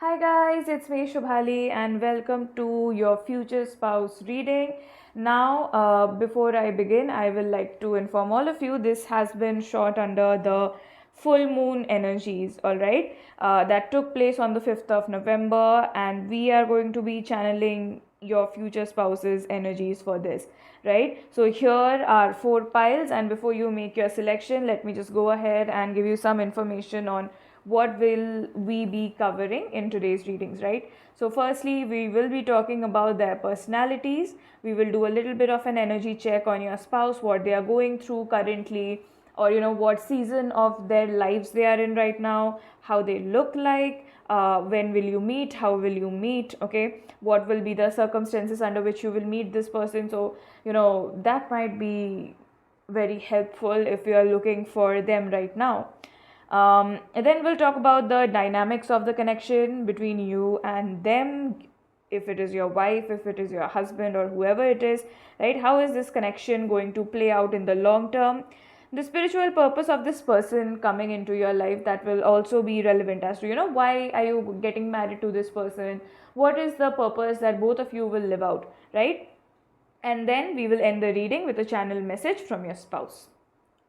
Hi guys, it's me Shubhali and welcome to your future spouse reading. Now, before I begin, I will like to inform all of you this has been shot under the full moon energies, all right? That took place on the 5th of November, and we are going to be channeling your future spouse's energies for this, right? So, here are four piles, and before you make your selection, let me just go ahead and give you some information on what will we be covering in today's readings, right? So firstly, we will be talking about their personalities. We will do a little bit of an energy check on your spouse, what they are going through currently, or what season of their lives they are in right now, how they look like, when will you meet, how will you meet, okay, what will be the circumstances under which you will meet this person. So that might be very helpful if you are looking for them right now. And then we'll talk about the dynamics of the connection between you and them, if it is your wife, if it is your husband, or whoever it is, right? How is this connection going to play out in the long term? The spiritual purpose of this person coming into your life, that will also be relevant as to, why are you getting married to this person? What is the purpose that both of you will live out, right? And then we will end the reading with a channel message from your spouse.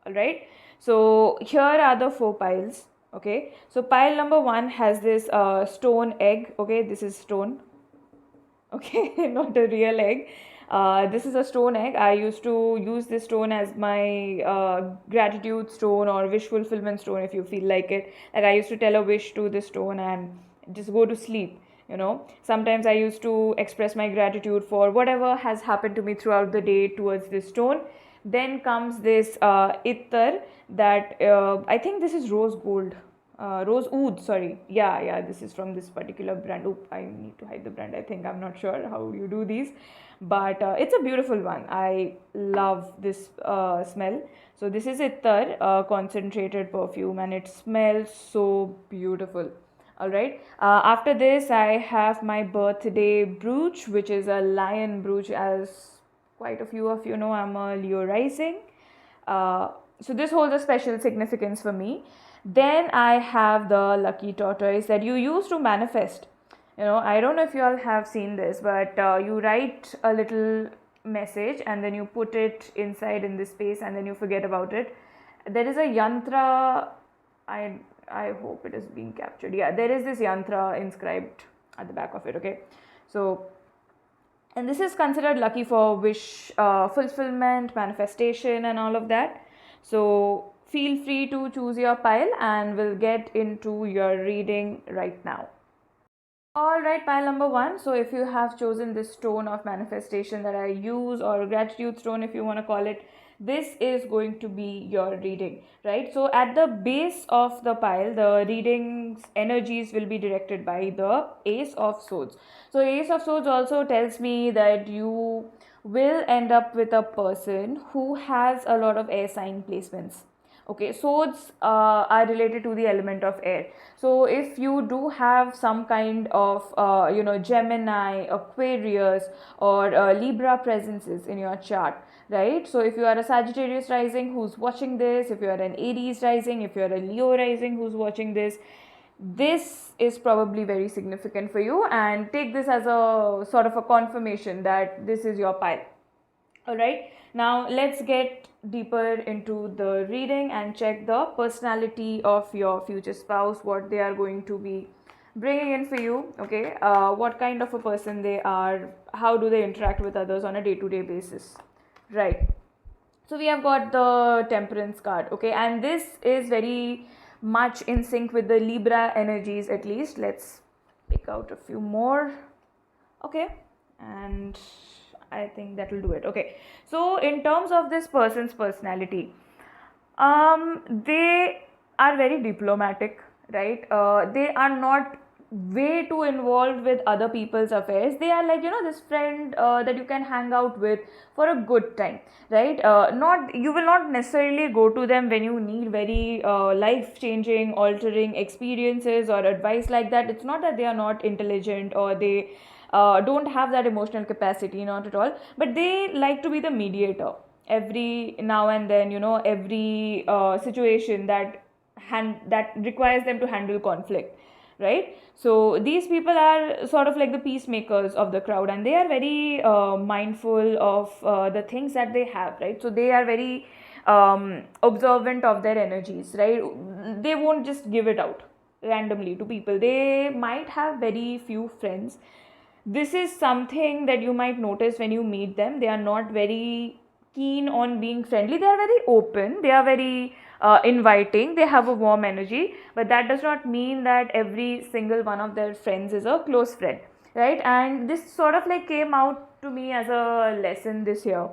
All right, so here are the four piles. Okay, so pile number one has this stone egg. Okay, this is stone. Okay, not a real egg. This is a stone egg. I used to use this stone as my gratitude stone or wish fulfillment stone, if you feel like it. Like, I used to tell a wish to this stone and just go to sleep. Sometimes I used to express my gratitude for whatever has happened to me throughout the day towards this stone. Then comes this ittar, that I think this is rose gold, rose oud, sorry. Yeah, this is from this particular brand. Oh, I need to hide the brand, I think. I'm not sure how you do these, but it's a beautiful one. I love this smell. So this is ittar, concentrated perfume, and it smells so beautiful. All right, after this I have my birthday brooch, which is a lion brooch. As quite a few of you know, I'm a Leo rising. So this holds a special significance for me. Then I have the lucky tortoise that you use to manifest. I don't know if you all have seen this, but you write a little message and then you put it inside in this space and then you forget about it. There is a yantra. I hope it is being captured. Yeah, there is this yantra inscribed at the back of it. Okay, so, and this is considered lucky for wish fulfillment, manifestation, and all of that. So feel free to choose your pile and we'll get into your reading right now. All right, pile number one. So if you have chosen this stone of manifestation that I use, or gratitude stone if you want to call it, this is going to be your reading, right? So at the base of the pile, the reading's energies will be directed by the Ace of Swords. So Ace of Swords also tells me that you will end up with a person who has a lot of air sign placements. Okay, swords are related to the element of air. So if you do have some kind of Gemini, Aquarius, or Libra presences in your chart, right? So if you are a Sagittarius rising who's watching this, if you are an Aries rising, if you are a Leo rising who's watching this, this is probably very significant for you, and take this as a sort of a confirmation that this is your pile. All right, now let's get deeper into the reading and check the personality of your future spouse, what they are going to be bringing in for you. Okay, what kind of a person they are, how do they interact with others on a day-to-day basis, right? So we have got the Temperance card. Okay, and this is very much in sync with the Libra energies. At least let's pick out a few more. Okay, and I think that will do it. Okay, so in terms of this person's personality, they are very diplomatic, right? They are not way too involved with other people's affairs. They are like, this friend that you can hang out with for a good time, right? Not, you will not necessarily go to them when you need very life changing, altering experiences or advice like that. It's not that they are not intelligent or they don't have that emotional capacity, not at all, but they like to be the mediator every now and then, every situation that requires them to handle conflict, right? So these people are sort of like the peacemakers of the crowd, and they are very mindful of the things that they have, right? So they are very observant of their energies, right? They won't just give it out randomly to people. They might have very few friends. This is something that you might notice when you meet them. They are not very keen on being friendly. They are very open, they are very inviting, they have a warm energy, but that does not mean that every single one of their friends is a close friend, right? And this sort of like came out to me as a lesson this year,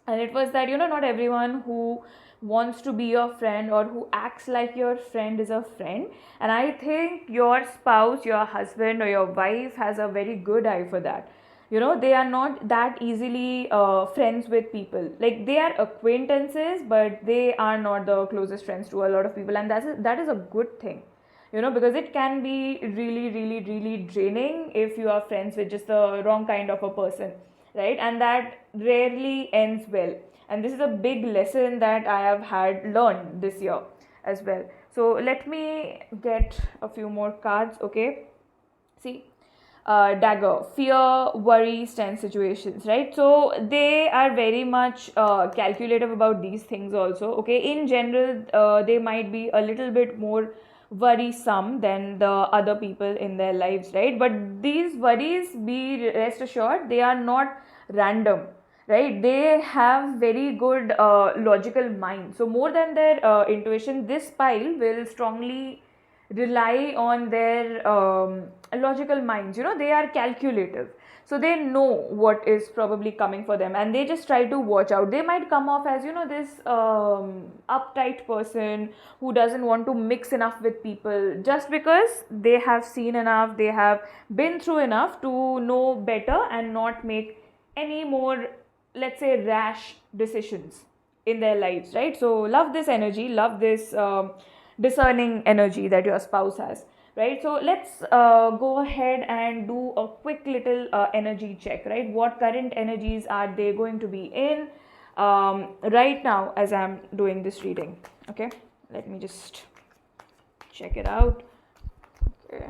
and it was that, not everyone who wants to be your friend or who acts like your friend is a friend. And I think your spouse, your husband or your wife has a very good eye for that. They are not that easily friends with people. Like, they are acquaintances, but they are not the closest friends to a lot of people, and that is a good thing. Because it can be really, really, really draining if you are friends with just the wrong kind of a person, right? And that rarely ends well. And this is a big lesson that I have had learned this year as well. So let me get a few more cards. Okay, see, dagger, fear, worry, tense situations, right? So they are very much calculative about these things also. Okay, in general, they might be a little bit more worrisome than the other people in their lives, right? But these worries, be rest assured, they are not random, right? They have very good logical mind. So more than their intuition, this pile will strongly rely on their logical minds. They are calculative, so they know what is probably coming for them, and they just try to watch out. They might come off as, this uptight person who doesn't want to mix enough with people, just because they have seen enough, they have been through enough to know better and not make any more, let's say, rash decisions in their lives, right? So love this energy, love this discerning energy that your spouse has, right? So let's go ahead and do a quick little energy check, right? What current energies are they going to be in right now as I'm doing this reading? Okay, let me just check it out. Okay,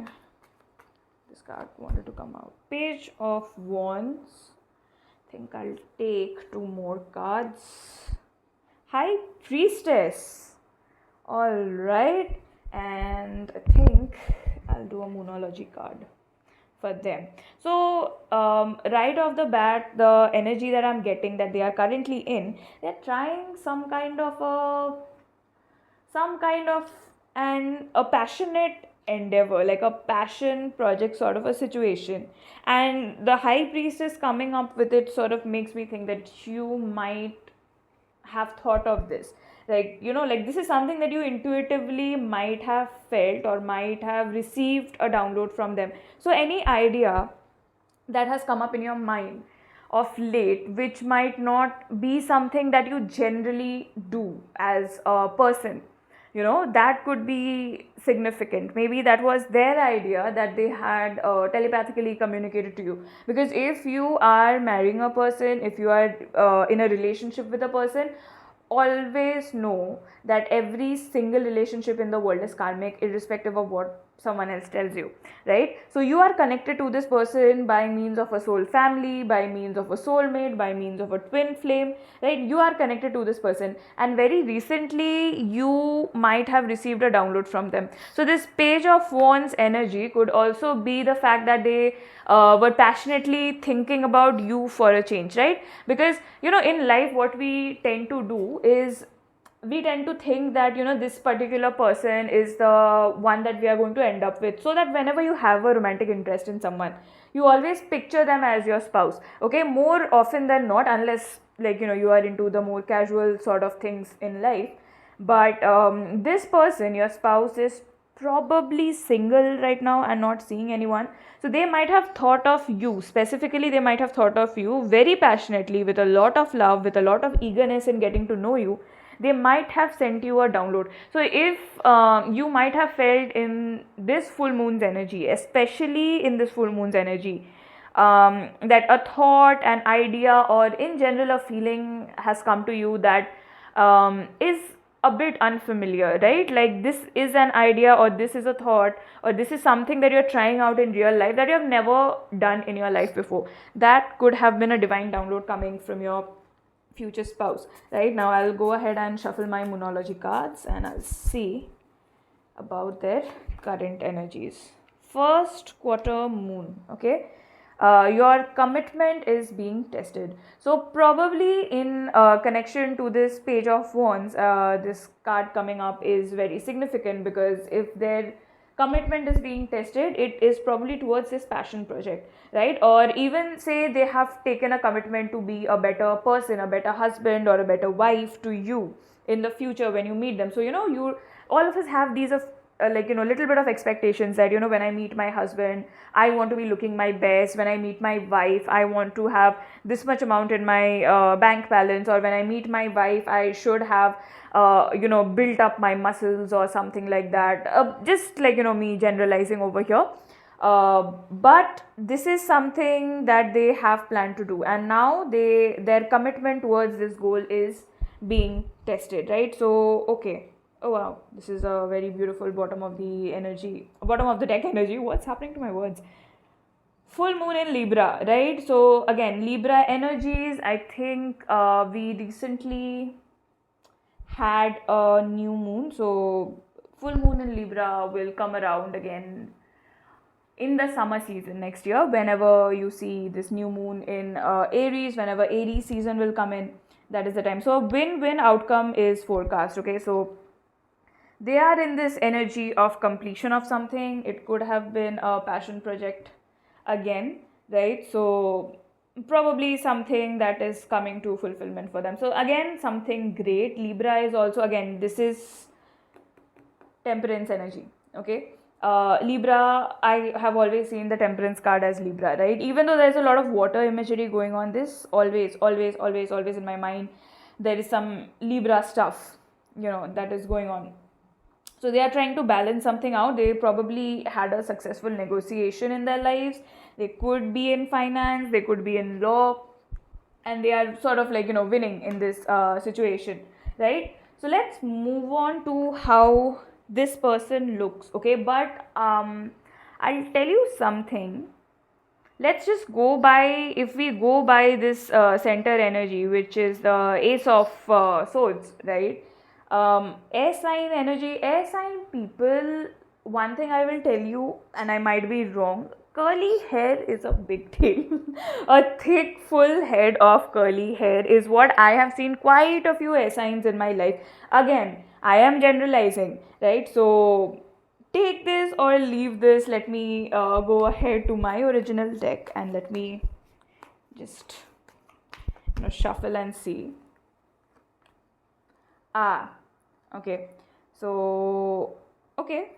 this card wanted to come out. Page of Wands. I think I'll take two more cards. High Priestess. All right, and I think I'll do a Moonology card for them. So right off the bat, the energy that I'm getting that they are currently in, they're trying some kind of a passionate endeavor, like a passion project sort of a situation. And the High Priestess coming up with it sort of makes me think that you might have thought of this, like, like, this is something that you intuitively might have felt or might have received a download from them. So any idea that has come up in your mind of late, which might not be something that you generally do as a person, that could be significant. Maybe that was their idea that they had telepathically communicated to you. Because if you are marrying a person, if you are in a relationship with a person, always know that every single relationship in the world is karmic, irrespective of what someone else tells you, right? So you are connected to this person by means of a soul family, by means of a soulmate, by means of a twin flame, right? You are connected to this person, and very recently you might have received a download from them. So this Page of Wands energy could also be the fact that they were passionately thinking about you for a change, right? Because in life, what we tend to do is we tend to think that this particular person is the one that we are going to end up with, so that whenever you have a romantic interest in someone, you always picture them as your spouse. Okay, more often than not, unless, like, you are into the more casual sort of things in life. But this person, your spouse, is probably single right now and not seeing anyone. So they might have thought of you specifically, they might have thought of you very passionately, with a lot of love, with a lot of eagerness in getting to know you. They might have sent you a download. So if you might have felt in this full moon's energy, especially in this full moon's energy, that a thought, an idea, or in general a feeling has come to you that is a bit unfamiliar, right? Like this is an idea, or this is a thought, or this is something that you're trying out in real life that you have never done in your life before. That could have been a divine download coming from your future spouse. Right now, I'll go ahead and shuffle my Moonology cards and I'll see about their current energies. First quarter moon, okay. Your commitment is being tested. So probably in connection to this page of wands, this card coming up is very significant, because if their commitment is being tested, it is probably towards this passion project, right? Or even say they have taken a commitment to be a better person, a better husband, or a better wife to you in the future when you meet them. So you all of us have these of little bit of expectations that when I meet my husband, I want to be looking my best. When I meet my wife, I want to have this much amount in my bank balance. Or when I meet my wife, I should have built up my muscles or something like that. Just like me generalizing over here. But this is something that they have planned to do, and now their commitment towards this goal is being tested, right? So okay. Oh wow, this is a very beautiful bottom of the deck energy. What's happening to my words? Full moon in Libra, right? So again, Libra energies, I think we recently had a new moon. So full moon in Libra will come around again in the summer season next year. Whenever you see this new moon in Aries, whenever Aries season will come in, that is the time. So win-win outcome is forecast, okay? So they are in this energy of completion of something. It could have been a passion project again, right? So probably something that is coming to fulfillment for them. So again, something great. Libra is also, again, this is temperance energy, okay? Libra, I have always seen the temperance card as Libra, right? Even though there's a lot of water imagery going on, this always in my mind, there is some Libra stuff, that is going on. So they are trying to balance something out. They probably had a successful negotiation in their lives. They could be in finance, they could be in law, and they are sort of winning in this situation, right? So let's move on to how this person looks, okay? But I'll tell you something. Let's just go by, if we go by this center energy, which is the Ace of Swords, right? Air sign energy, air sign people, one thing I will tell you, and I might be wrong, curly hair is a big deal. A thick, full head of curly hair is what I have seen quite a few air signs in my life. Again, I am generalizing, right? So take this or leave this. Let me go ahead to my original deck and let me just shuffle and see. Okay, so okay,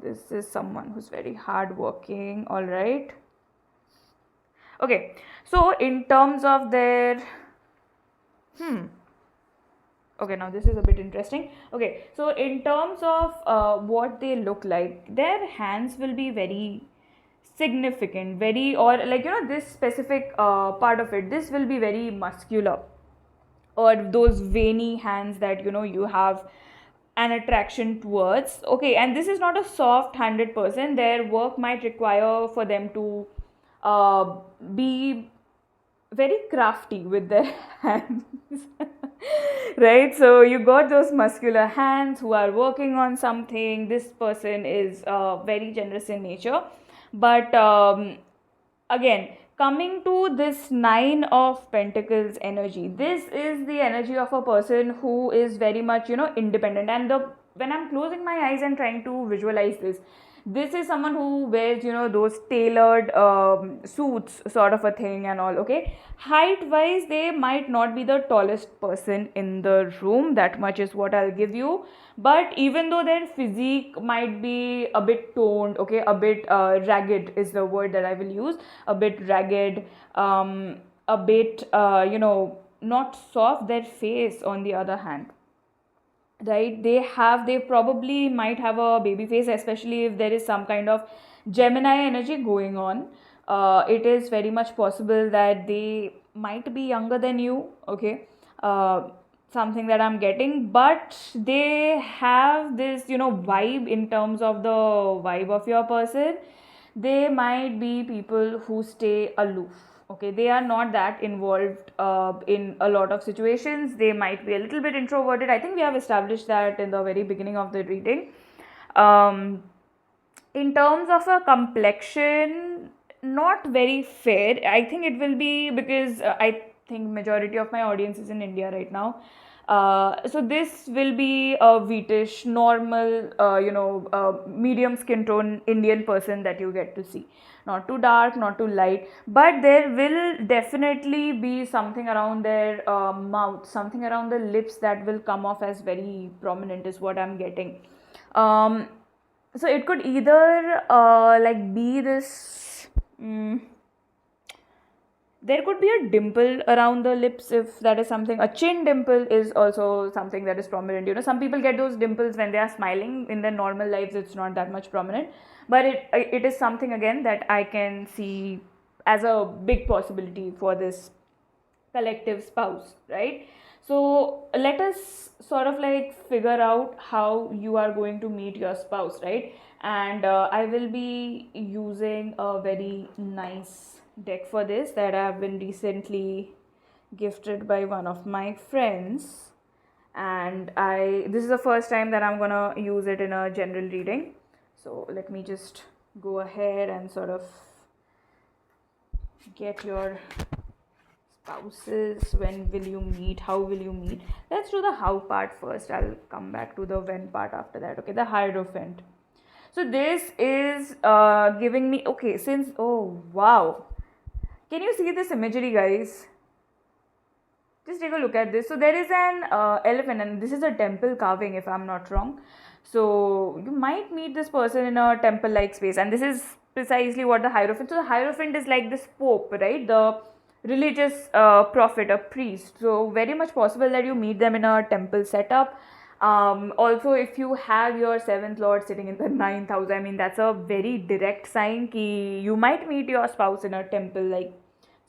this is someone who's very hardworking. All right. Okay, so in terms of their okay, now this is a bit interesting. Okay, so in terms of what they look like, their hands will be very significant, very, or this specific part of it, this will be very muscular, or those veiny hands that you have an attraction towards, okay? And this is not a soft handed person. Their work might require for them to be very crafty with their hands. Right? So you got those muscular hands who are working on something. This person is very generous in nature, but again, coming to this Nine of Pentacles energy, this is the energy of a person who is very much independent. And when I'm closing my eyes and trying to visualize this is someone who wears those tailored suits sort of a thing and all, okay? Height wise, they might not be the tallest person in the room, that much is what I'll give you. But even though their physique might be a bit toned, okay, a bit ragged is the word that I will use, a bit ragged, a bit not soft. Their face on the other hand, right, they probably might have a baby face, especially if there is some kind of Gemini energy going on. It is very much possible that they might be younger than you, okay? something that I'm getting, but they have this, vibe in terms of the vibe of your person. They might be people who stay aloof. Okay, they are not that involved in a lot of situations. They might be a little bit introverted. I think we have established that in the very beginning of the reading. Um, in terms of a complexion, not very fair. I think it will be because I think majority of my audience is in India right now. So this will be a wheatish, normal, medium skin tone Indian person that you get to see. Not too dark, not too light, but there will definitely be something around their mouth, something around the lips that will come off as very prominent, is what I'm getting. Um, so it could either like be this. There could be a dimple around the lips, if that is something. A chin dimple is also something that is prominent. Some people get those dimples when they are smiling. In their normal lives, it's not that much prominent, but it is something again that I can see as a big possibility for this collective spouse, right? So let us sort of like figure out how you are going to meet your spouse, right? And I will be using a very nice deck for this that I have been recently gifted by one of my friends, and this is the first time that I'm gonna use it in a general reading. So let me just go ahead and sort of get your spouses. When will you meet? How will you meet? Let's do the how part first. I'll come back to the when part after that. Okay, the Hierophant. So this is giving me, okay, since, oh wow, can you see this imagery, guys? Just take a look at this. So there is an elephant, and this is a temple carving, if I'm not wrong. So you might meet this person in a temple like space, and this is precisely what the Hierophant. So the Hierophant is like this pope, right? The religious prophet, a priest. So very much possible that you meet them in a temple setup. Also, if you have your seventh lord sitting in the ninth house, I mean, that's a very direct sign ki you might meet your spouse in a temple like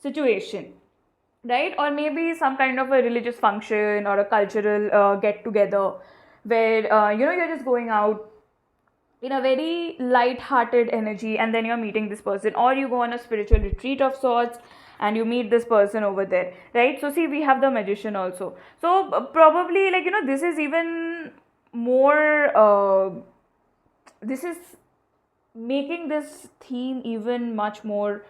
situation, right? Or maybe some kind of a religious function or a cultural get together where you're just going out in a very light-hearted energy, and then you're meeting this person, or you go on a spiritual retreat of sorts and you meet this person over there, right? So see, we have the Magician also. So probably, like, this is even more this is making this theme even much more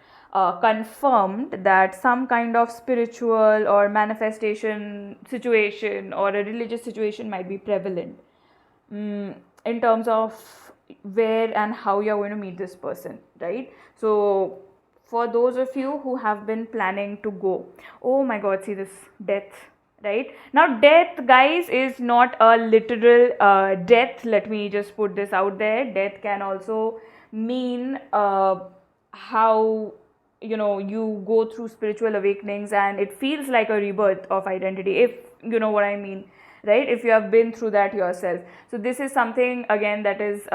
confirmed, that some kind of spiritual or manifestation situation or a religious situation might be prevalent in terms of where and how you're going to meet this person, right? So for those of you who have been planning to go, oh my god, see this death, right? Now death, guys, is not a literal death. Let me just put this out there. Death can also mean how you go through spiritual awakenings and it feels like a rebirth of identity, if you know what I mean, right? If you have been through that yourself. So this is something again that is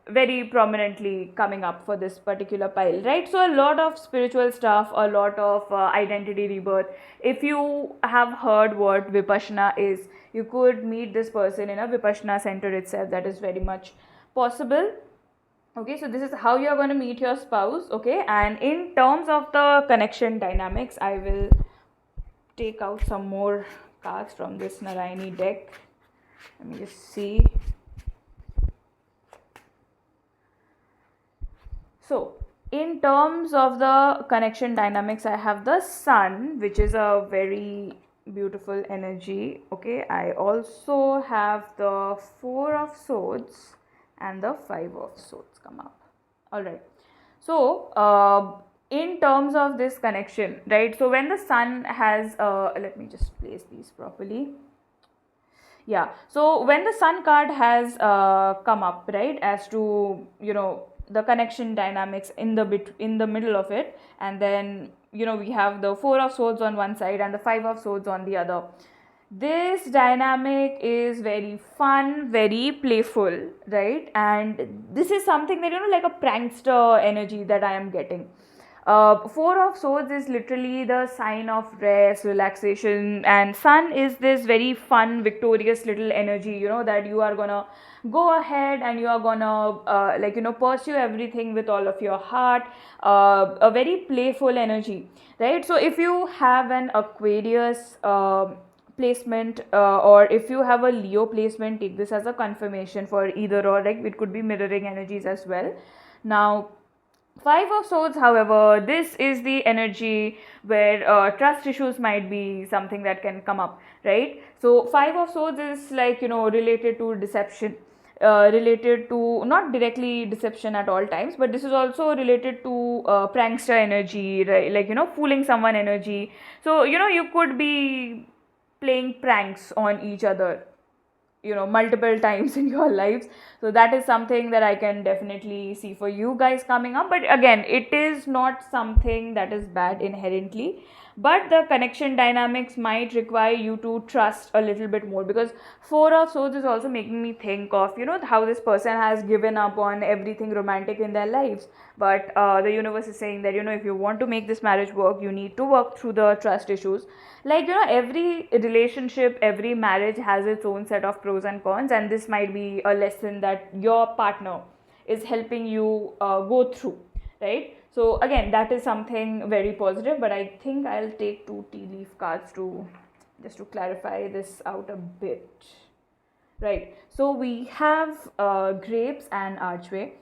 very prominently coming up for this particular pile, right? So a lot of spiritual stuff, a lot of identity rebirth. If you have heard what Vipassana is, you could meet this person in a Vipassana center itself. That is very much possible. Okay, so this is how you're going to meet your spouse. Okay, and in terms of the connection dynamics, I will take out some more cards from this Narayani deck. Let me just see. So in terms of the connection dynamics, I have the Sun, which is a very beautiful energy. Okay, I also have the Four of Swords and the Five of Swords come up. All right, so in terms of this connection, right? So when the Sun has let me just place these properly. Yeah, so when the Sun card has come up, right, as to the connection dynamics in the middle of it, and then we have the Four of Swords on one side and the Five of Swords on the other. This dynamic is very fun, very playful, right? And this is something that like a prankster energy that I am getting. Four of Swords is literally the sign of rest, relaxation, and Sun is this very fun, victorious little energy, that you are gonna go ahead and you are gonna, pursue everything with all of your heart, a very playful energy, right? So, if you have an Aquarius, placement, or if you have a Leo placement, take this as a confirmation for either, or like it could be mirroring energies as well. Now, Five of Swords, however, this is the energy where trust issues might be something that can come up, right? So, Five of Swords is like, related to deception, related to not directly deception at all times, but this is also related to prankster energy, right? Like, fooling someone energy. So, you could be playing pranks on each other, multiple times in your lives. So that is something that I can definitely see for you guys coming up, but again, it is not something that is bad inherently, but the connection dynamics might require you to trust a little bit more, because Four of Swords is also making me think of, how this person has given up on everything romantic in their lives, but the universe is saying that, if you want to make this marriage work, you need to work through the trust issues. Like, every relationship, every marriage has its own set of pros and cons, and this might be a lesson that your partner is helping you go through, right? So again, that is something very positive, but I think I'll take two tea leaf cards to just to clarify this out a bit. Right, so we have grapes and archway.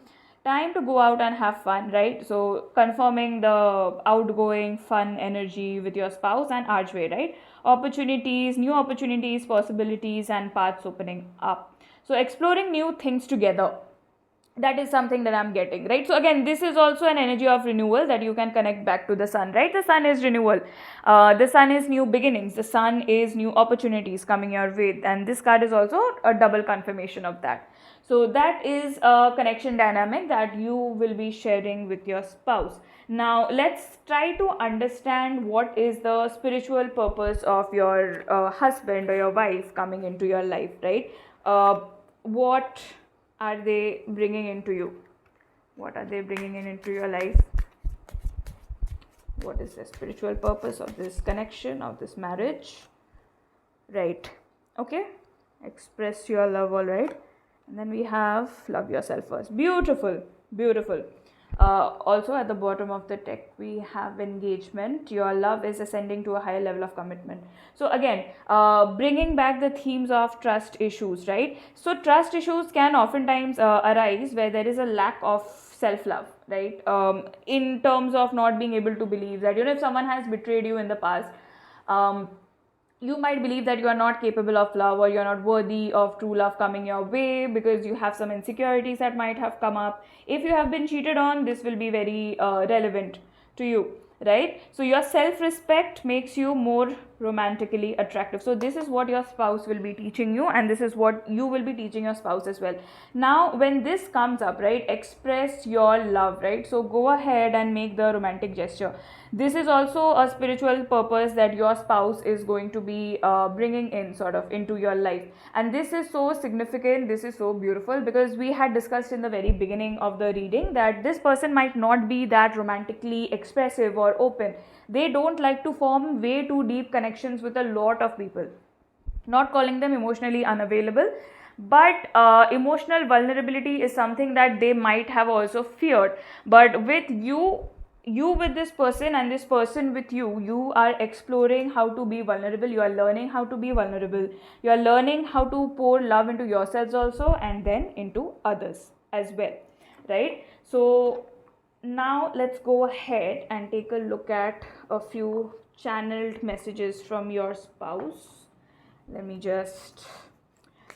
Time to go out and have fun, right? So confirming the outgoing fun energy with your spouse, and archway, right? Opportunities, new opportunities, possibilities, and paths opening up. So exploring new things together, that is something that I'm getting, right? So again, this is also an energy of renewal that you can connect back to the Sun, right? The Sun is renewal, the Sun is new beginnings, the Sun is new opportunities coming your way, and this card is also a double confirmation of that. So that is a connection dynamic that you will be sharing with your spouse. Now let's try to understand what is the spiritual purpose of your husband or your wife coming into your life, right? What are they bringing into you? What are they bringing into your life? What is the spiritual purpose of this connection, of this marriage? Right. Okay. Express your love, all right. And then we have love yourself first. Beautiful. Beautiful. Also at the bottom of the deck we have engagement. Your love is ascending to a higher level of commitment. So again, bringing back the themes of trust issues, right? So trust issues can oftentimes arise where there is a lack of self-love, right? In terms of not being able to believe that, if someone has betrayed you in the past, you might believe that you are not capable of love, or you are not worthy of true love coming your way, because you have some insecurities that might have come up. If you have been cheated on, this will be very relevant to you, right? So your self-respect makes you more romantically attractive. So this is what your spouse will be teaching you, and this is what you will be teaching your spouse as well. Now when this comes up, right, express your love, right? So go ahead and make the romantic gesture. This is also a spiritual purpose that your spouse is going to be bringing in sort of into your life, and this is so significant, this is so beautiful, because we had discussed in the very beginning of the reading that this person might not be that romantically expressive or open. They don't like to form way too deep connections with a lot of people. Not calling them emotionally unavailable, but emotional vulnerability is something that they might have also feared. But with you with this person, and this person with you are exploring how to be vulnerable. You are learning how to be vulnerable. You are learning how to pour love into yourselves also, and then into others as well, right? So now let's go ahead and take a look at a few channeled messages from your spouse. Let me just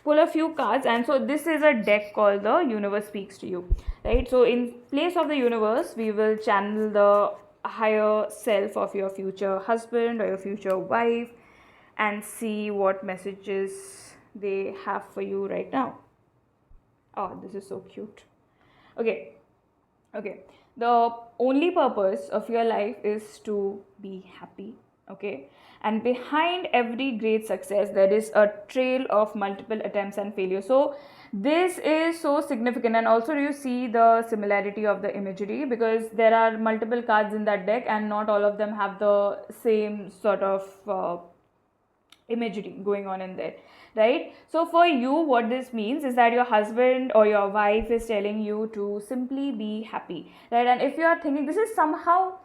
pull a few cards. And so this is a deck called the Universe Speaks to You, right? So in place of the universe, we will channel the higher self of your future husband or your future wife, and see what messages they have for you right now. Oh, this is so cute. Okay. The only purpose of your life is to be happy. Okay, and behind every great success there is a trail of multiple attempts and failure. So this is so significant. And also, you see the similarity of the imagery, because there are multiple cards in that deck and not all of them have the same sort of imagery going on in there, right? So for you, what this means is that your husband or your wife is telling you to simply be happy, right? And if you are thinking, this is somehow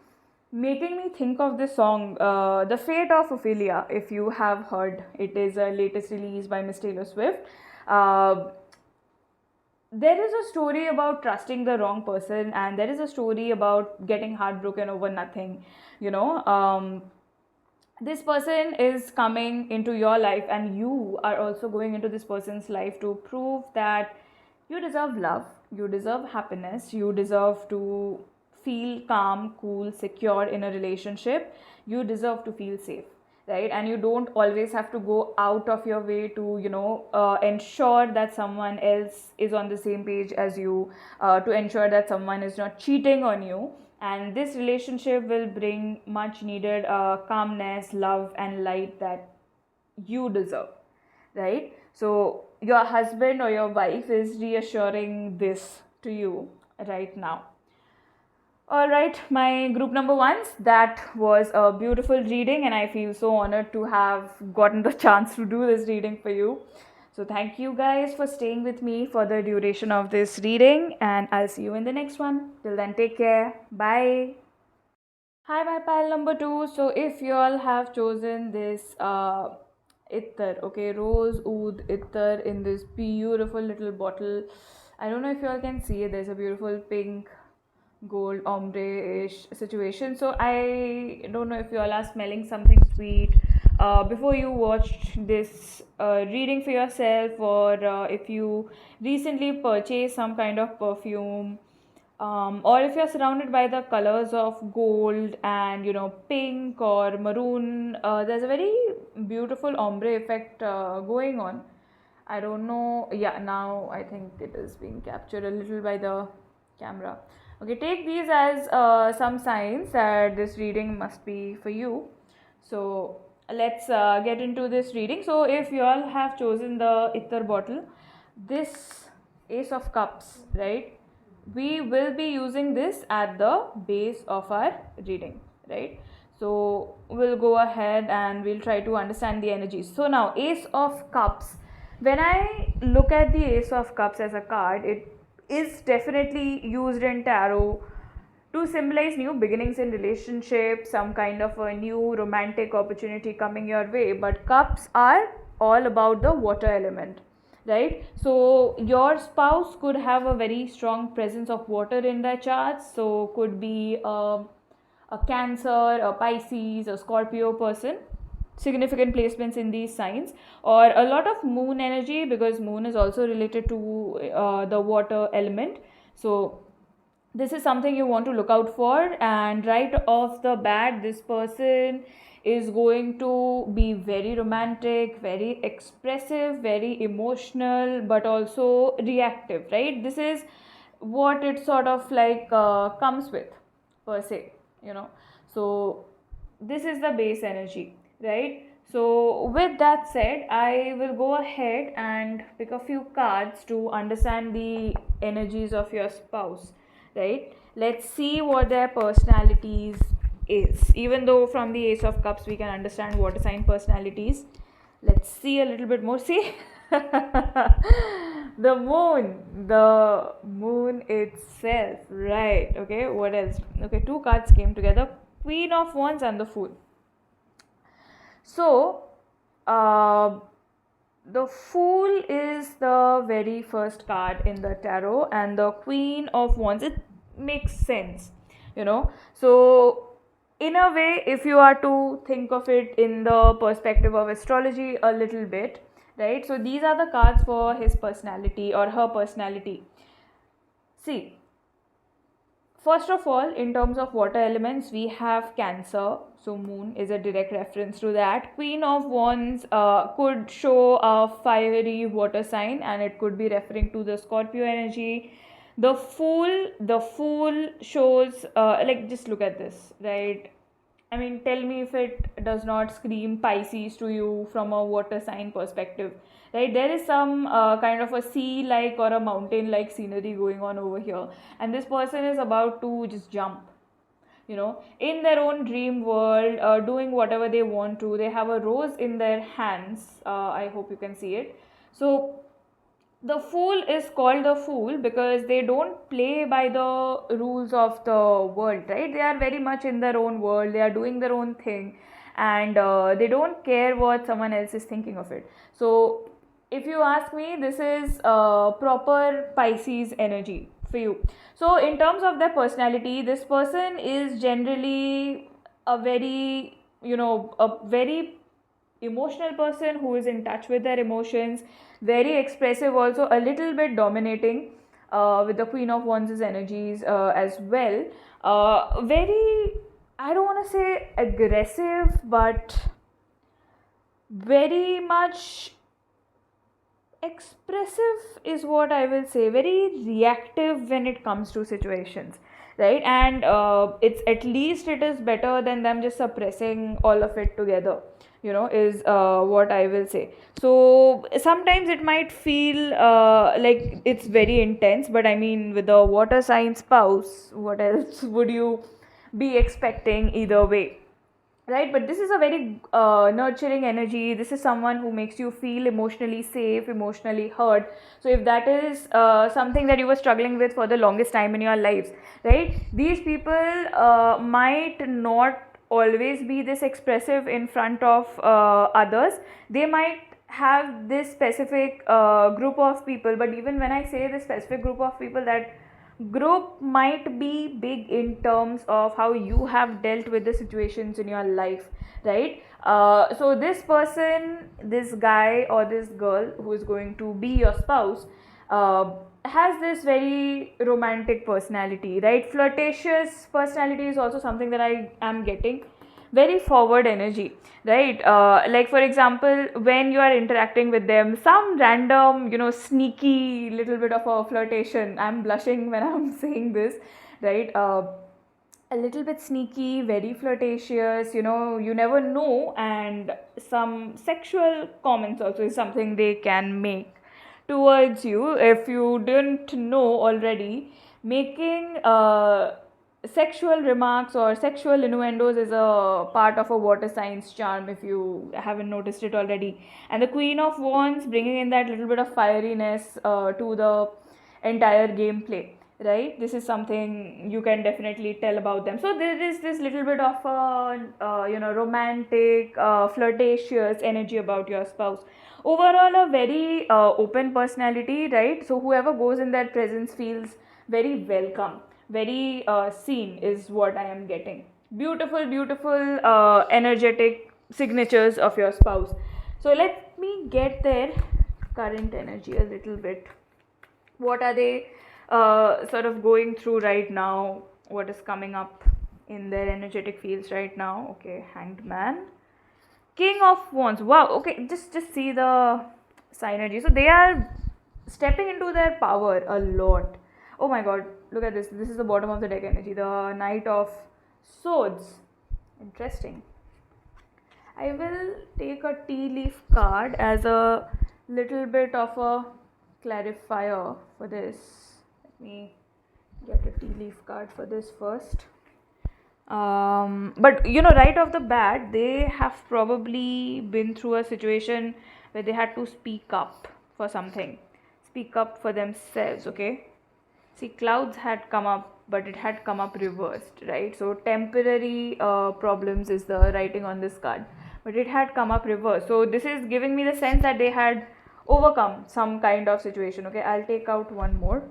making me think of this song, The Fate of Ophelia. If you have heard, it is a latest release by Miss Taylor Swift. uh, there is a story about trusting the wrong person, and there is a story about getting heartbroken over nothing, you know. This person is coming into your life, and you are also going into this person's life to prove that you deserve love, you deserve happiness, you deserve to feel calm, cool, secure in a relationship, you deserve to feel safe, right? And you don't always have to go out of your way to, ensure that someone else is on the same page as you, to ensure that someone is not cheating on you. And this relationship will bring much needed calmness, love, and light that you deserve, right? So your husband or your wife is reassuring this to you right now. All right, my group number ones, that was a beautiful reading, and I feel so honored to have gotten the chance to do this reading for you. So, thank you guys for staying with me for the duration of this reading, and I'll see you in the next one. Till then, take care. Bye. Hi, my pal number two. So, if you all have chosen this ittar, okay, rose oud ittar in this beautiful little bottle, I don't know if you all can see it. There's a beautiful pink gold ombre-ish situation. So I don't know if you all are smelling something sweet before you watched this reading for yourself, or if you recently purchased some kind of perfume, or if you're surrounded by the colors of gold and pink or maroon. There's a very beautiful ombre effect going on. I don't know. Yeah, now I think it is being captured a little by the camera. Okay, take these as some signs that this reading must be for you. So let's get into this reading. So if you all have chosen the Ittar bottle, this Ace of Cups, right? We will be using this at the base of our reading, right? So we'll go ahead and we'll try to understand the energies. So now, Ace of Cups. When I look at the Ace of Cups as a card, it is definitely used in tarot to symbolize new beginnings in relationships, some kind of a new romantic opportunity coming your way. But cups are all about the water element, right? So your spouse could have a very strong presence of water in their charts. So could be a Cancer, a Pisces, a Scorpio person, significant placements in these signs, or a lot of moon energy, because moon is also related to the water element. So this is something you want to look out for. And right off the bat, this person is going to be very romantic, very expressive, very emotional, but also reactive, right? This is what it sort of like comes with, per se, you know. So this is the base energy, right? So with that said, I will go ahead and pick a few cards to understand the energies of your spouse, right? Let's see what their personalities is. Even though from the Ace of Cups we can understand water sign personalities, let's see a little bit more. See, the moon itself, right? Okay, what else? Okay, two cards came together, Queen of Wands and the Fool. So the Fool is the very first card in the tarot, and the Queen of Wands, it makes sense, you know. So in a way, if you are to think of it in the perspective of astrology a little bit, right? So these are the cards for his personality or her personality. See, first of all, in terms of water elements, we have Cancer. So moon is a direct reference to that. Queen of Wands could show a fiery water sign, and it could be referring to the Scorpio energy. The Fool shows, like, just look at this, right? I mean, tell me if it does not scream Pisces to you from a water sign perspective, right? There is some kind of a sea like or a mountain like scenery going on over here, and this person is about to just jump, in their own dream world, doing whatever they want to. They have a rose in their hands. I hope you can see it. So the fool is called the fool because they don't play by the rules of the world, right? They are very much in their own world, they are doing their own thing, and they don't care what someone else is thinking of it. So if you ask me, this is proper Pisces energy for you. So in terms of their personality, this person is generally a very, a very emotional person who is in touch with their emotions, very expressive, also a little bit dominating, with the Queen of Wands' energies as well. Very, I don't want to say aggressive, but very much expressive is what I will say. Very reactive when it comes to situations, right? And it's, at least it is better than them just suppressing all of it together, is what I will say. So sometimes it might feel like it's very intense, but I mean, with the water sign spouse, what else would you be expecting either way? Right? But this is a very nurturing energy. This is someone who makes you feel emotionally safe, emotionally heard. So if that is something that you were struggling with for the longest time in your lives, right, these people might not always be this expressive in front of others. They might have this specific group of people, but even when I say this specific group of people, that group might be big in terms of how you have dealt with the situations in your life, right? So this person, this guy or this girl who is going to be your spouse, has this very romantic personality, right? Flirtatious personality is also something that I am getting. Very forward energy, right? Like for example, when you are interacting with them, some random, sneaky little bit of a flirtation. I'm blushing when I'm saying this, right? A little bit sneaky, very flirtatious, you never know, and some sexual comments also is something they can make towards you if you didn't know already. Making sexual remarks or sexual innuendos is a part of a water signs charm, if you haven't noticed it already. And the Queen of Wands bringing in that little bit of fieriness to the entire gameplay, right? This is something you can definitely tell about them. So there is this little bit of romantic, flirtatious energy about your spouse. Overall, a very open personality, right? So whoever goes in their presence feels very welcome, very seen, is what I am getting. Beautiful, beautiful, energetic signatures of your spouse. So let me get their current energy a little bit. What are they sort of going through right now? What is coming up in their energetic fields right now? Okay, Hanged Man, King of Wands. Wow. Okay, just see the synergy. So they are stepping into their power a lot. Oh my god, look at this. This is the bottom of the deck energy. The Knight of Swords. Interesting. I will take a tea leaf card as a little bit of a clarifier for this. Let me get a tea leaf card for this first. But right off the bat, they have probably been through a situation where they had to speak up for something, speak up for themselves. Okay, see, clouds had come up, but it had come up reversed, right? So temporary problems is the writing on this card, but it had come up reversed. So this is giving me the sense that they had overcome some kind of situation. Okay, I'll take out one more.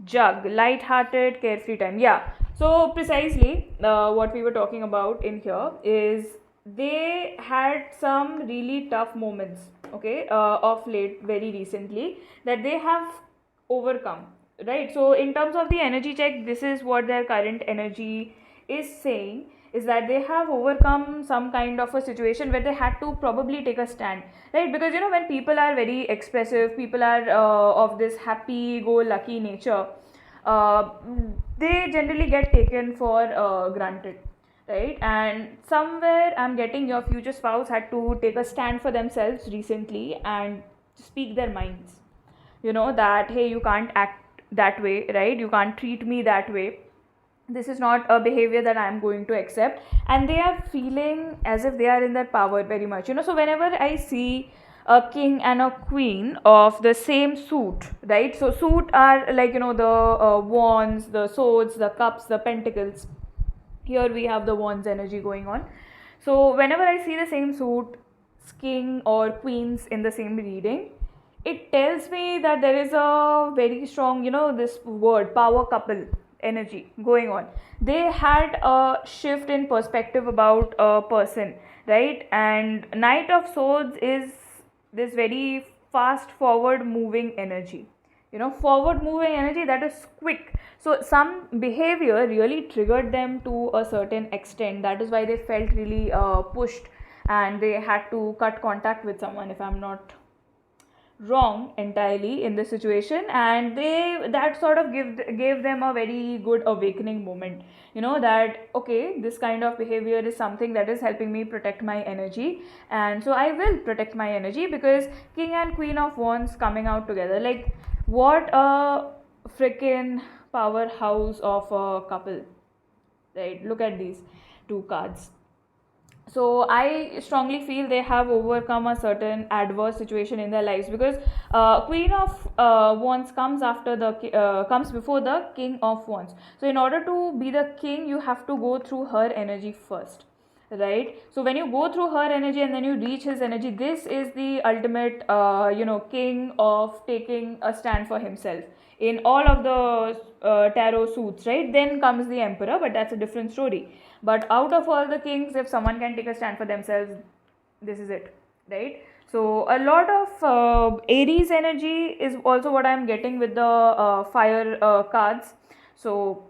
Jug, light-hearted, carefree time. Yeah, so precisely what we were talking about in here is they had some really tough moments, okay, of late, very recently, that they have overcome, right? So in terms of the energy check, this is what their current energy is saying, is that they have overcome some kind of a situation where they had to probably take a stand, right? Because when people are very expressive, people are of this happy go lucky nature, they generally get taken for granted. right? And somewhere I'm getting your future spouse had to take a stand for themselves recently and speak their minds. That hey, you can't act that way, right? You can't treat me that way. This is not a behavior that I'm going to accept. And they are feeling as if they are in their power very much. So whenever I see a king and a queen of the same suit, right? So suit are like the wands, the swords, the cups, the pentacles. Here we have the wands energy going on. So whenever I see the same suit, king or queens in the same reading, it tells me that there is a very strong, this word power couple energy going on. They had a shift in perspective about a person, right? And knight of swords is this very fast forward moving energy, forward moving energy that is quick. So some behavior really triggered them to a certain extent. That is why they felt really pushed, and they had to cut contact with someone, if I'm not wrong entirely in this situation. And that sort of gave them a very good awakening moment, that okay, this kind of behavior is something that is helping me protect my energy, and so I will protect my energy. Because king and queen of wands coming out together, like what a freaking powerhouse of a couple, right? Look at these two cards. So I strongly feel they have overcome a certain adverse situation in their lives, because queen of wands comes before the king of wands. So in order to be the king, you have to go through her energy first, right? So when you go through her energy and then you reach his energy, this is the ultimate king of taking a stand for himself in all of the tarot suits, right? Then comes the emperor, but that's a different story. But out of all the kings, if someone can take a stand for themselves, this is it, right? So a lot of Aries energy is also what I'm getting with the fire cards. So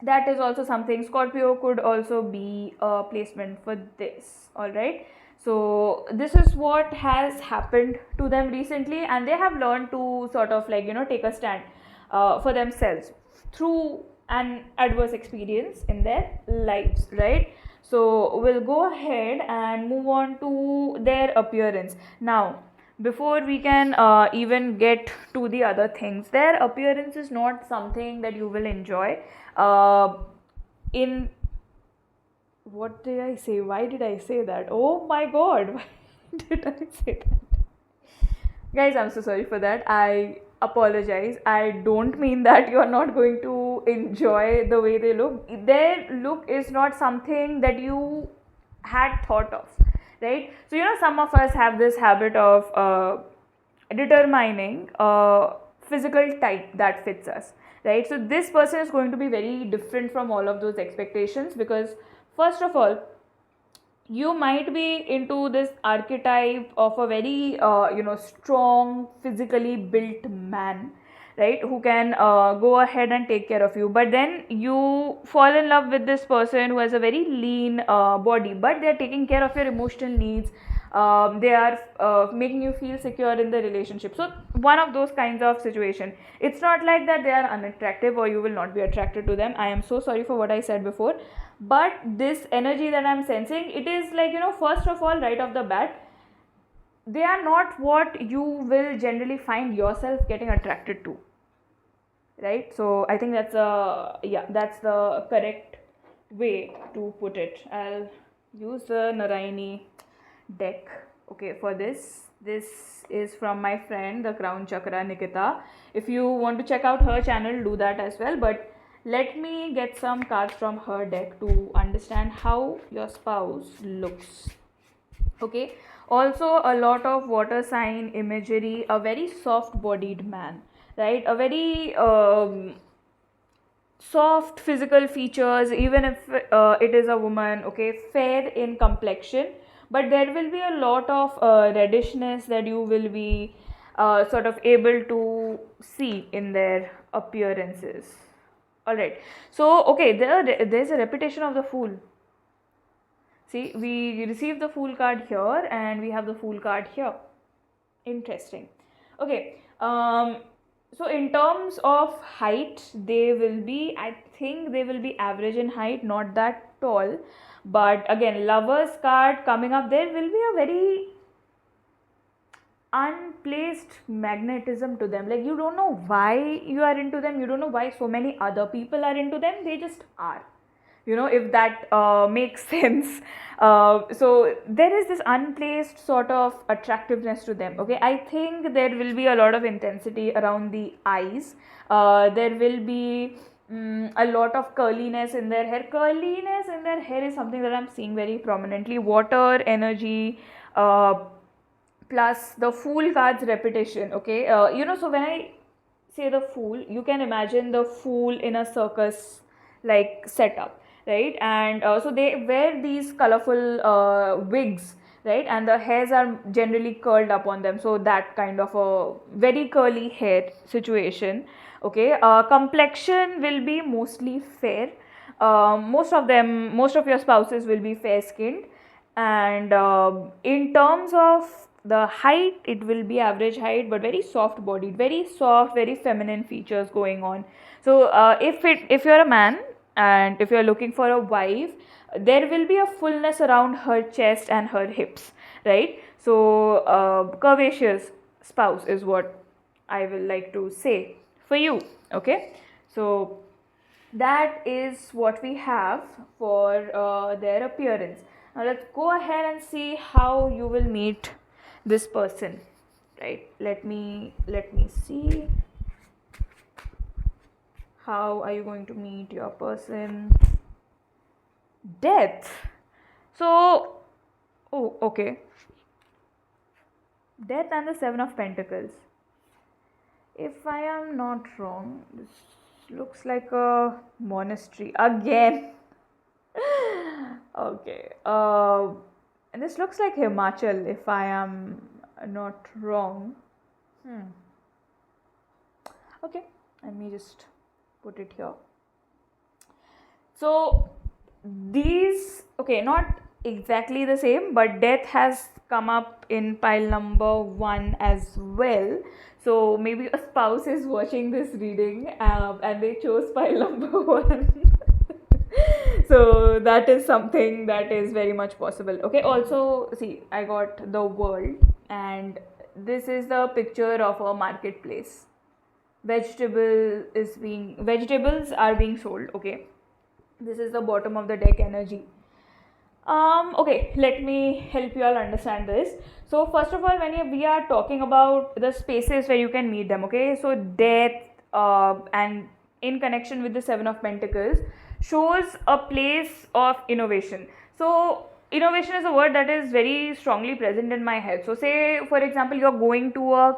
that is also something. Scorpio could also be a placement for this. All right. So this is what has happened to them recently, and they have learned to sort of like take a stand for themselves through an adverse experience in their lives, right? So we'll go ahead and move on to their appearance now. Before we can even get to the other things, their appearance is not something that you will enjoy. In what did I say? Why did I say that? Oh my god, why did I say that? Guys, I'm so sorry for that. I apologize. I don't mean that you're not going to enjoy the way they look. Their look is not something that you had thought of, right? So some of us have this habit of determining physical type that fits us, right? So this person is going to be very different from all of those expectations, because first of all, you might be into this archetype of a very strong, physically built man, right, who can go ahead and take care of you. But then you fall in love with this person who has a very lean body, but they are taking care of your emotional needs. They are making you feel secure in the relationship. So one of those kinds of situation. It's not like that they are unattractive or you will not be attracted to them. I am so sorry for what I said before, but this energy that I'm sensing, it is like first of all, right off the bat, they are not what you will generally find yourself getting attracted to, right? So I think that's the correct way to put it. I'll use the Narayani deck, okay, for this. This is from my friend, the Crown Chakra Nikita. If you want to check out her channel, do that as well. But let me get some cards from her deck to understand how your spouse looks. Okay. Also, a lot of water sign imagery, a very soft bodied man, right? A very soft physical features, even if it is a woman, okay, fair in complexion, but there will be a lot of reddishness that you will be sort of able to see in their appearances. All right. So okay, there's a repetition of the Fool. See, we receive the Fool card here and we have the Fool card here. Interesting. Okay. So in terms of height, I think they will be average in height, not that tall. But again, lovers card coming up, there will be a very unplaced magnetism to them. Like, you don't know why you are into them, you don't know why so many other people are into them, they just are, if that makes sense. So there is this unplaced sort of attractiveness to them. Okay, I think there will be a lot of intensity around the eyes. There will be a lot of curliness in their hair. Curliness in their hair is something that I'm seeing very prominently. Water energy, plus the fool card's repetition. Okay, so when I say the fool, you can imagine the fool in a circus like setup, right? And so they wear these colorful wigs, right? And the hairs are generally curled up on them, so that kind of a very curly hair situation. Okay, complexion will be mostly fair. Most of your spouses will be fair skinned. And in terms of the height, it will be average height, but very soft bodied, very soft, very feminine features going on. So if you're a man and if you're looking for a wife, there will be a fullness around her chest and her hips, right? So curvaceous spouse is what I will like to say for you. Okay, so that is what we have for their appearance. Now let's go ahead and see how you will meet this person, right? Let me see, how are you going to meet your person. Death. So, oh, okay, Death and the Seven of Pentacles. If I am not wrong, this looks like a monastery again. Okay, and this looks like Himachal, if I am not wrong. Okay, let me just put it here. So these, okay, not exactly the same, but Death has come up in pile number 1 as well. So maybe a spouse is watching this reading and they chose pile number 1. So that is something that is very much possible. Okay, also see, I got the World, and this is the picture of a marketplace. Vegetables are being sold. Okay, this is the bottom of the deck energy. Okay, let me help you all understand this. So first of all, when we are talking about the spaces where you can meet them, okay, so Death and in connection with the Seven of Pentacles shows a place of innovation. So innovation is a word that is very strongly present in my head. So say for example, you're going to a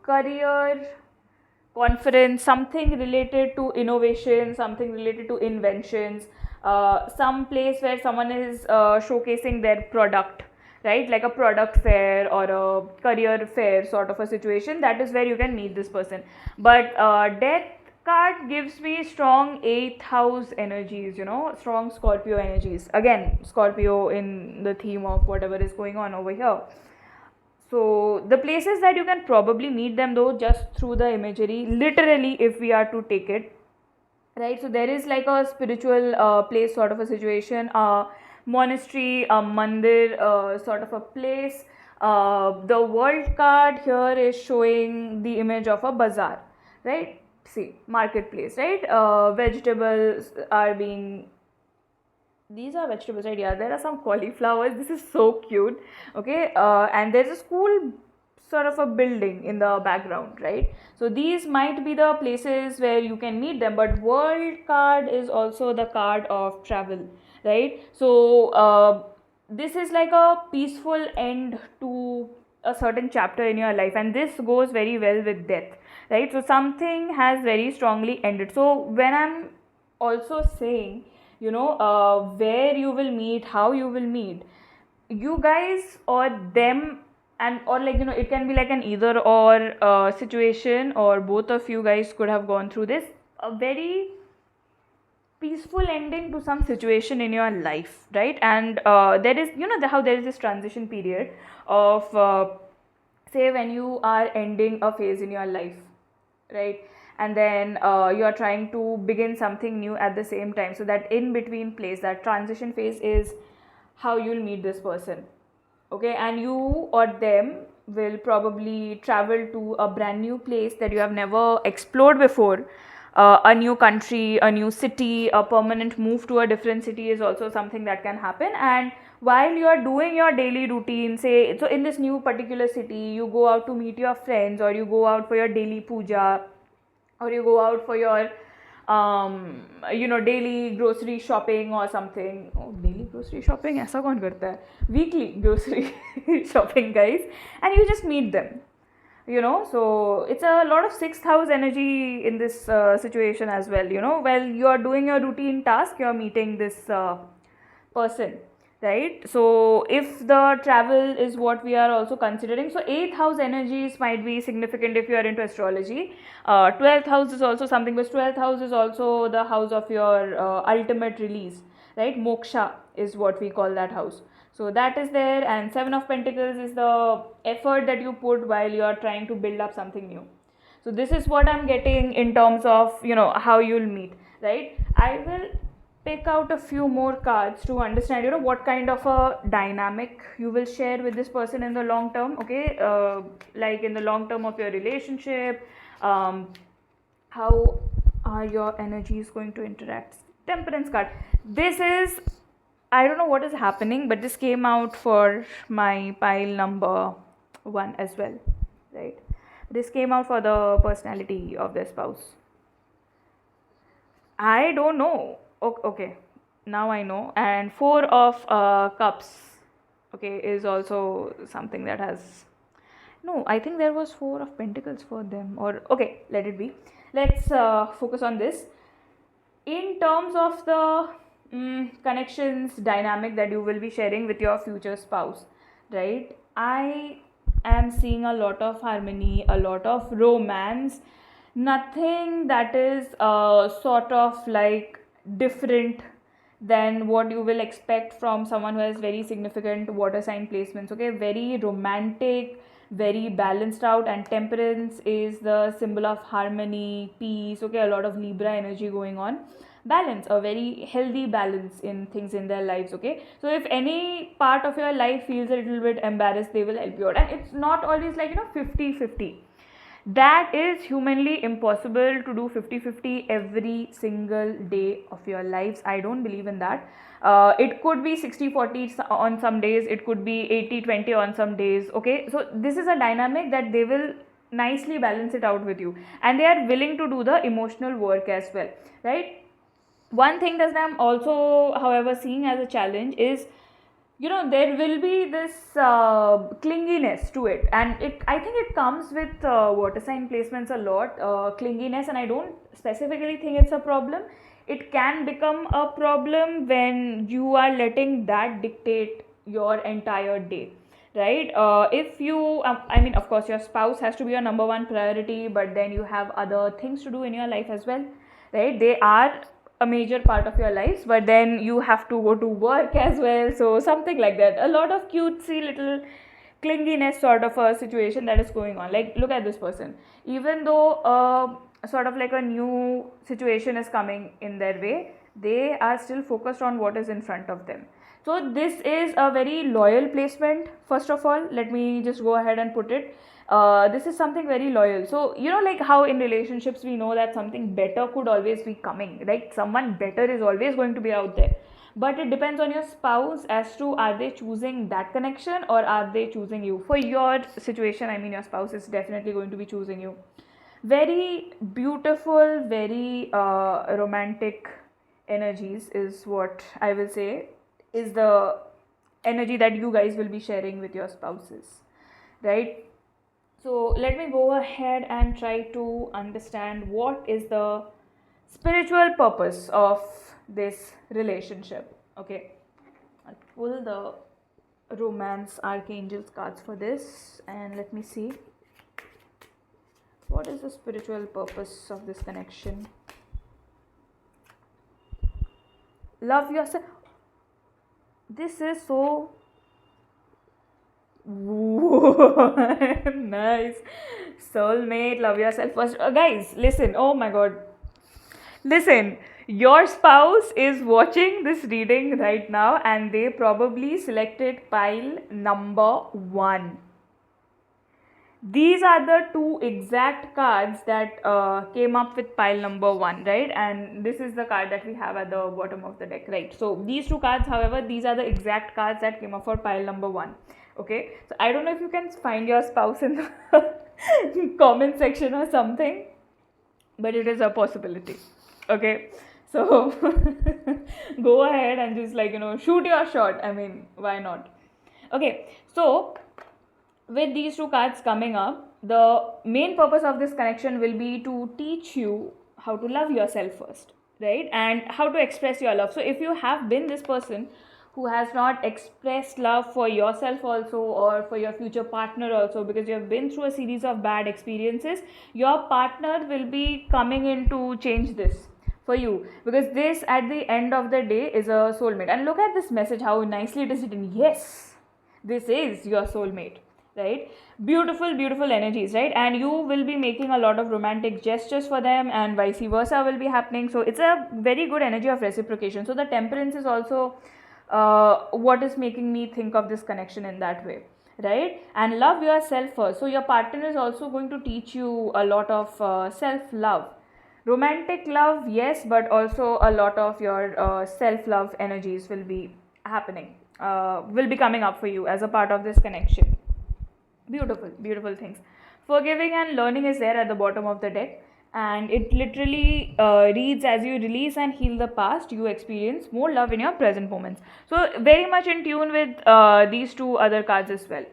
career conference, something related to innovation, something related to inventions, some place where someone is showcasing their product, right? Like a product fair or a career fair sort of a situation. That is where you can meet this person. But Death card gives me strong 8th house energies, strong Scorpio energies. Again, Scorpio in the theme of whatever is going on over here. So the places that you can probably meet them, though, just through the imagery, literally, if we are to take it, right? So there is like a spiritual place sort of a situation, a monastery, a mandir sort of a place. The World card here is showing the image of a bazaar, right? See, marketplace, right? Vegetables are being, these are vegetables, right? Yeah, there are some cauliflowers. This is so cute. Okay, and there's a school sort of a building in the background, right? So these might be the places where you can meet them. But World card is also the card of travel, right? So this is like a peaceful end to a certain chapter in your life, and this goes very well with Death, right? So something has very strongly ended. So when I'm also saying, where you will meet, how you will meet, you guys or them, and or like, it can be like an either or situation, or both of you guys could have gone through this, a very peaceful ending to some situation in your life, right? And there is, how there is this transition period of say when you are ending a phase in your life, right, and then you are trying to begin something new at the same time, so that in between place, that transition phase, is how you'll meet this person. Okay, and you or them will probably travel to a brand new place that you have never explored before. A new country, a new city, a permanent move to a different city is also something that can happen. And while you are doing your daily routine, say, so in this new particular city, you go out to meet your friends, or you go out for your daily puja, or you go out for your daily grocery shopping or something. Oh, daily grocery shopping, ऐसा कौन करता है? Weekly grocery shopping, guys, and you just meet them. So it's a lot of sixth house energy in this situation as well. While you are doing your routine task, you are meeting this person, right? So if the travel is what we are also considering, so 8th house energies might be significant if you are into astrology. 12th house is also something, but 12th house is also the house of your ultimate release, right? Moksha is what we call that house. So that is there. And 7 of Pentacles is the effort that you put while you are trying to build up something new. So this is what I'm getting in terms of how you'll meet, right? I will pick out a few more cards to understand what kind of a dynamic you will share with this person in the long term. Okay, like in the long term of your relationship, how are your energies going to interact? Temperance card. This is, I don't know what is happening, but this came out for my pile number 1 as well, right? This came out for the personality of their spouse. I don't know. Okay, now I know. And 4 of cups, okay, is also something that has, no, I think there was 4 of pentacles for them, or okay, let it be. Let's focus on this. In terms of the connections dynamic that you will be sharing with your future spouse, right? I am seeing a lot of harmony, a lot of romance, nothing that is sort of like different than what you will expect from someone who has very significant water sign placements. Okay, very romantic, very balanced out, and temperance is the symbol of harmony, peace. Okay, a lot of Libra energy going on. Balance, a very healthy balance in things in their lives. Okay, so if any part of your life feels a little bit embarrassed, they will help you out. And it's not always like 50-50. That is humanly impossible to do 50-50 every single day of your lives. I don't believe in that. It could be 60-40 on some days, it could be 80-20 on some days. Okay, so this is a dynamic that they will nicely balance it out with you, and they are willing to do the emotional work as well, right? One thing that I'm also, however, seeing as a challenge is there will be this clinginess to it, and I think it comes with water sign placements a lot, clinginess, and I don't specifically think it's a problem. It can become a problem when you are letting that dictate your entire day, right? If you I mean, of course, your spouse has to be your number one priority, but then you have other things to do in your life as well, right? They are a major part of your lives, but then you have to go to work as well, so something like that, a lot of cutesy little clinginess sort of a situation that is going on. Like, look at this person, even though sort of like a new situation is coming in their way, they are still focused on what is in front of them. So this is a very loyal placement. First of all, let me just go ahead and put it, this is something very loyal. So like how in relationships we know that something better could always be coming, right? Someone better is always going to be out there, but it depends on your spouse as to, are they choosing that connection or are they choosing you? For your situation, I mean, your spouse is definitely going to be choosing you. Very beautiful, very romantic energies is what I will say is the energy that you guys will be sharing with your spouses, right? So let me go ahead and try to understand what is the spiritual purpose of this relationship. Okay, I'll pull the romance archangels cards for this, and let me see what is the spiritual purpose of this connection. Love yourself. This is so Whoa. Nice. Soulmate, love yourself first. Guys, listen. Oh my god. Listen, your spouse is watching this reading right now and they probably selected pile number one. These are the two exact cards that came up with pile number one, right? And this is the card that we have at the bottom of the deck, right? So these two cards, however, these are the exact cards that came up for pile number one. Okay, so I don't know if you can find your spouse in the comment section or something, but it is a possibility. Okay, so go ahead and just, like, shoot your shot. I mean, why not? Okay, so with these two cards coming up, the main purpose of this connection will be to teach you how to love yourself first, right? And how to express your love. So if you have been this person who has not expressed love for yourself also, or for your future partner also, because you have been through a series of bad experiences, your partner will be coming in to change this for you, because this at the end of the day is a soulmate. And look at this message, how nicely it is written. Yes, this is your soulmate, right? Beautiful, beautiful energies, right? And you will be making a lot of romantic gestures for them, and vice versa will be happening. So it's a very good energy of reciprocation. So the temperance is also what is making me think of this connection in that way, right? And love yourself first. So your partner is also going to teach you a lot of self love, romantic love, yes, but also a lot of your self love energies will be happening, will be coming up for you as a part of this connection. Beautiful, beautiful things. Forgiving and learning is there at the bottom of the deck, and it literally reads, as you release and heal the past, you experience more love in your present moments. So very much in tune with these two other cards as well.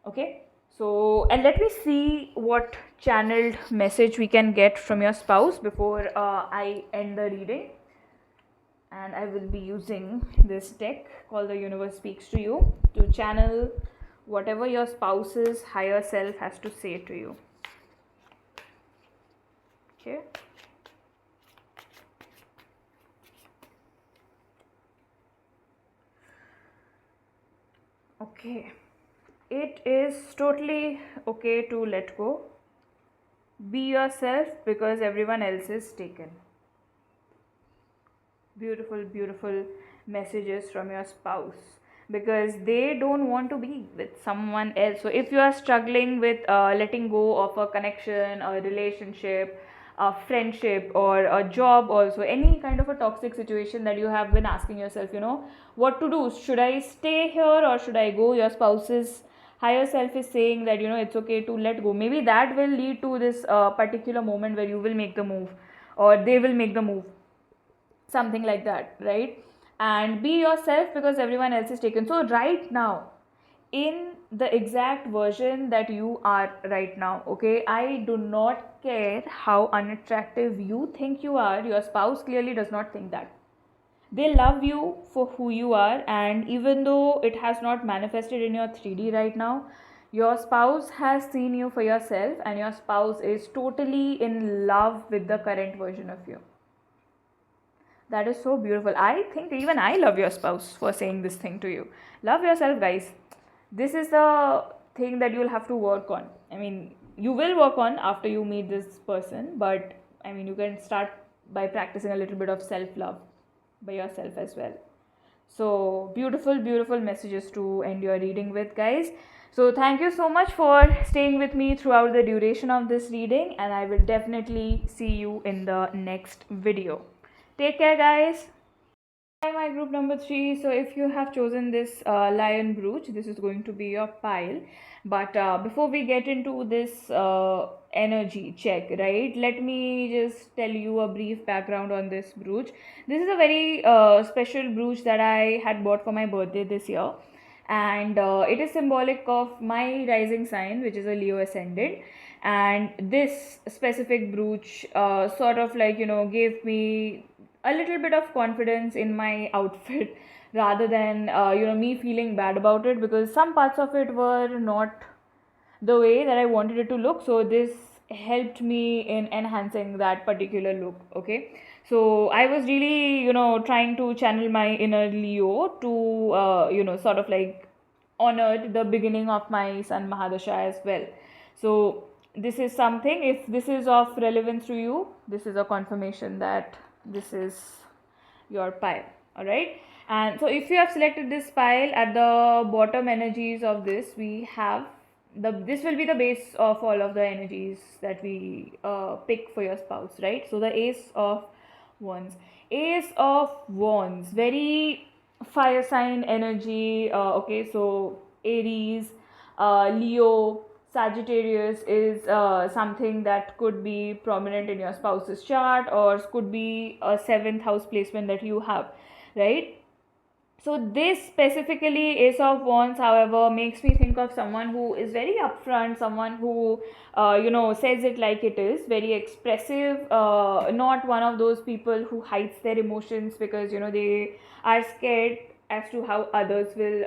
Okay, so, and let me see what channeled message we can get from your spouse before I end the reading. And I will be using this deck called The Universe Speaks to You to channel whatever your spouse's higher self has to say to you. Okay. Okay. It is totally okay to let go. Be yourself because everyone else is taken. Beautiful, beautiful messages from your spouse, because they don't want to be with someone else. So if you are struggling with letting go of a connection, a relationship, a friendship, or a job, also any kind of a toxic situation that you have been asking yourself, what to do, should I stay here or should I go? Your spouse's higher self is saying that it's okay to let go. Maybe that will lead to this particular moment where you will make the move, or they will make the move, something like that, right? And be yourself because everyone else is taken. So right now, in the exact version that you are right now, okay, I do not care how unattractive you think you are. Your spouse clearly does not think that. They love you for who you are, and even though it has not manifested in your 3D right now, your spouse has seen you for yourself, and your spouse is totally in love with the current version of you. That is so beautiful. I think even I love your spouse for saying this thing to you. Love yourself, guys. This is the thing that you'll have to work on. I mean, you will work on after you meet this person, but I mean, you can start by practicing a little bit of self love by yourself as well. So, beautiful, beautiful messages to end your reading with, guys. So, thank you so much for staying with me throughout the duration of this reading, and I will definitely see you in the next video. Take care, guys. Hi, my group number 3. So if you have chosen this lion brooch, this is going to be your pile. But before we get into this energy check, right, let me just tell you a brief background on this brooch. This is a very special brooch that I had bought for my birthday this year, and it is symbolic of my rising sign, which is a Leo ascendant. And this specific brooch sort of, like, gave me a little bit of confidence in my outfit, rather than me feeling bad about it, because some parts of it were not the way that I wanted it to look. So this helped me in enhancing that particular look. Okay, so I was really trying to channel my inner Leo to sort of like honored the beginning of my Sun Mahadasha as well. So this is something, if this is of relevance to you, this is a confirmation that this is your pile. All right. And so if you have selected this pile, at the bottom energies of this, we have this will be the base of all of the energies that we pick for your spouse, right? So the Ace of Wands. Ace of Wands, very fire sign energy. Okay, so Aries, Leo, Sagittarius is something that could be prominent in your spouse's chart, or could be a seventh house placement that you have, right? So this specifically, Ace of Wands, however, makes me think of someone who is very upfront, someone who, says it like it is, very expressive, not one of those people who hides their emotions because, they are scared as to how others will,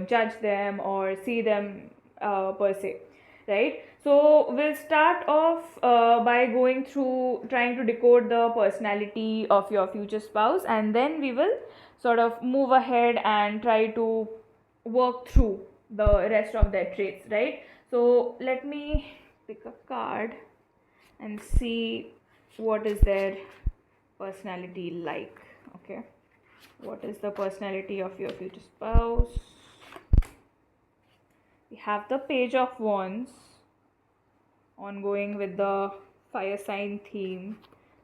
judge them or see them per se, right? So we'll start off by going through trying to decode the personality of your future spouse, and then we will sort of move ahead and try to work through the rest of their traits, right? So let me pick a card and see what is their personality like. Okay, what is the personality of your future spouse? We have the Page of Wands, ongoing with the fire sign theme.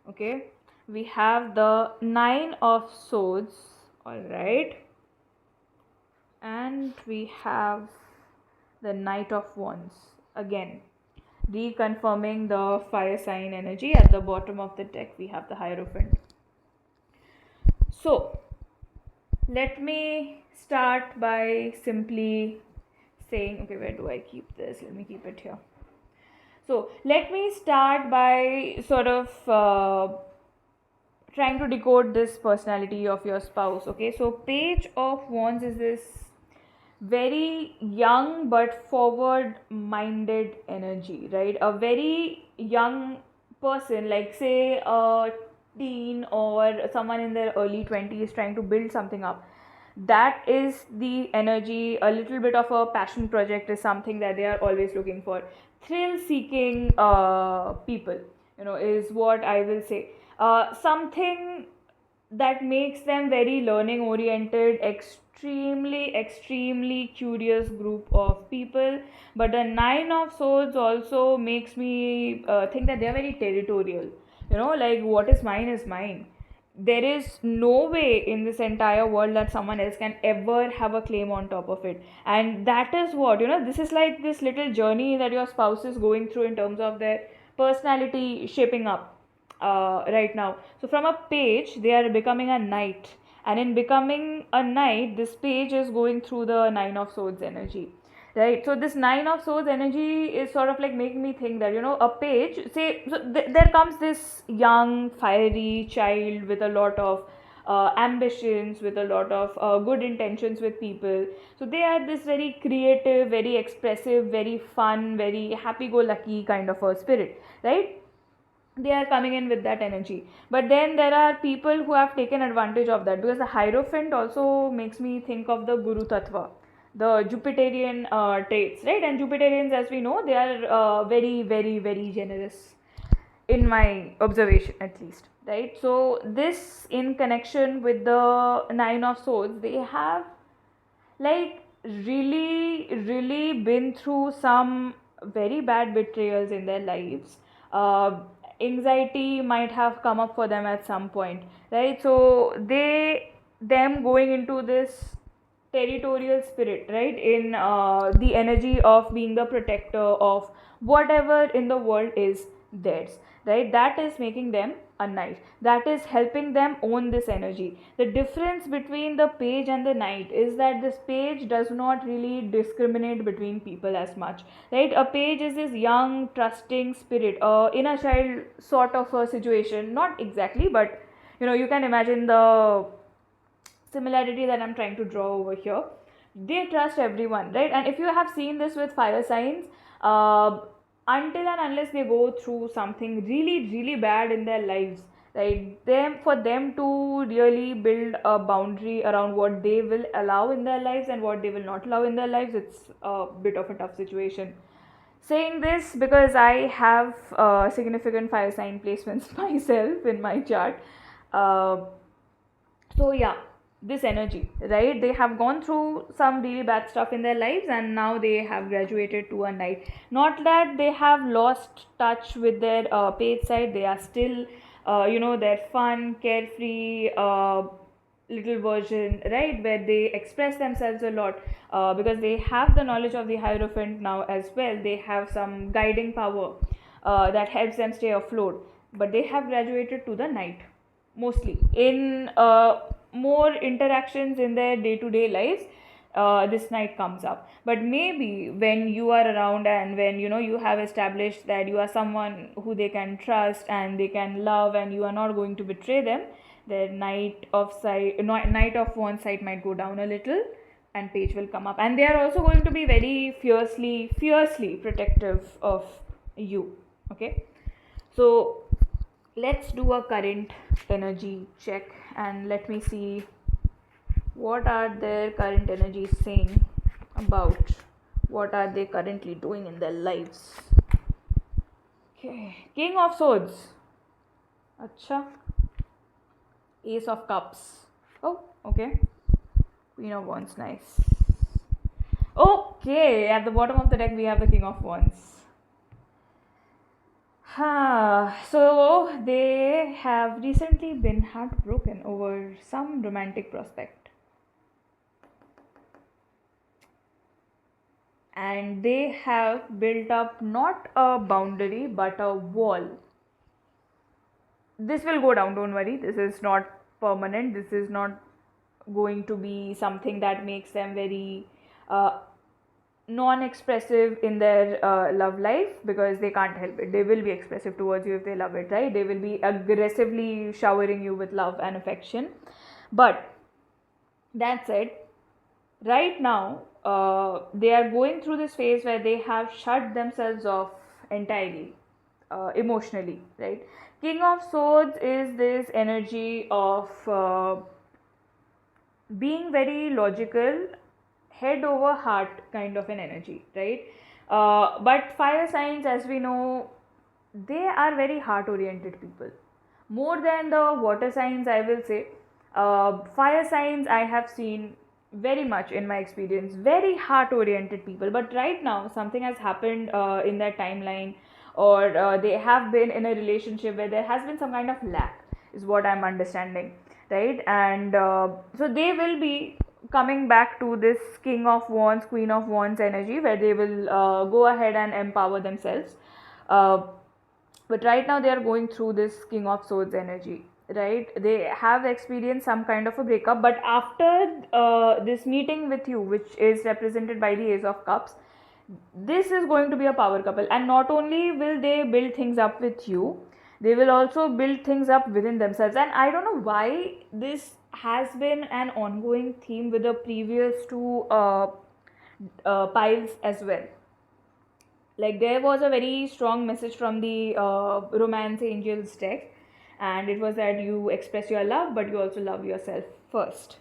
Okay, we have the Nine of Swords. All right, and we have the Knight of Wands, again reconfirming the fire sign energy. At the bottom of the deck we have the Hierophant. So let me start by simply saying, okay, where do I keep this? Let me keep it here. So let me start by sort of trying to decode this personality of your spouse. Okay, so Page of Wands is this very young but forward minded energy, right? A very young person, like say a teen or someone in their early 20s trying to build something up, that is the energy. A little bit of a passion project is something that they are always looking for. Thrill seeking people, is what I will say. Something that makes them very learning oriented, extremely curious group of people. But the Nine of Swords also makes me think that they are very territorial, like what is mine. There is no way in this entire world that someone else can ever have a claim on top of it. And that is what, this is like this little journey that your spouse is going through in terms of their personality shaping up right now. So from a page they are becoming a knight, and in becoming a knight, this page is going through the Nine of Swords energy, right? So this Nine of Swords energy is sort of like making me think that, a page, say, so there comes this young fiery child with a lot of ambitions, with a lot of good intentions with people. So they are this very creative, very expressive, very fun, very happy-go-lucky kind of a spirit, right? They are coming in with that energy. But then there are people who have taken advantage of that, because the Hierophant also makes me think of the Guru Tattva, the Jupiterian traits, right? And Jupiterians, as we know, they are very generous, in my observation at least, right? So this, in connection with the Nine of Swords, they have like really been through some very bad betrayals in their lives. Anxiety might have come up for them at some point, right? So them going into this territorial spirit, right, in the energy of being the protector of whatever in the world is theirs, right? That is making them a knight. That is helping them own this energy. The difference between the page and the knight is that this page does not really discriminate between people as much, right? A page is this young trusting spirit, inner child sort of a situation, not exactly, but you can imagine the similarity that I'm trying to draw over here. They trust everyone, right? And if you have seen this with fire signs, until and unless they go through something really bad in their lives, right? For them to really build a boundary around what they will allow in their lives and what they will not allow in their lives, it's a bit of a tough situation. Saying this because I have significant fire sign placements myself in my chart. Uh, so yeah, this energy, right? They have gone through some really bad stuff in their lives and now they have graduated to a knight. Not that they have lost touch with their page side, they are still, their fun, carefree, little version, right, where they express themselves a lot, because they have the knowledge of the Hierophant now as well. They have some guiding power that helps them stay afloat, but they have graduated to the knight mostly in more interactions in their day-to-day lives. This knight comes up, but maybe when you are around and when you have established that you are someone who they can trust and they can love and you are not going to betray them, the knight of one side might go down a little and page will come up, and they are also going to be very fiercely protective of you. Okay, so let's do a current energy check and let me see what are their current energies saying about what are they currently doing in their lives. Okay, King of Swords. Acha. Ace of Cups. Oh, okay. Queen of Wands, nice. Okay, at the bottom of the deck we have the King of Wands. So they have recently been heartbroken over some romantic prospect, and they have built up not a boundary but a wall. This will go down, don't worry. This is not permanent. This is not going to be something that makes them very non-expressive in their love life, because they can't help it. They will be expressive towards you if they love it, right? They will be aggressively showering you with love and affection. But that said, right now they are going through this phase where they have shut themselves off entirely, emotionally, right? King of Swords is this energy of being very logical, head over heart kind of an energy, right? But fire signs, as we know, they are very heart oriented people. More than the water signs, I will say. Fire signs, I have seen very much in my experience, very heart oriented people. But right now, something has happened in their timeline, or they have been in a relationship where there has been some kind of lack, is what I'm understanding, right? And so they will be coming back to this King of Wands, Queen of Wands energy, where they will go ahead and empower themselves. But right now they are going through this King of Swords energy, right? They have experienced some kind of a breakup, but after this meeting with you, which is represented by the Ace of Cups, this is going to be a power couple, and not only will they build things up with you, they will also build things up within themselves. And I don't know why this has been an ongoing theme with the previous two piles as well. Like, there was a very strong message from the Romance Angels deck, and it was that you express your love, but you also love yourself first.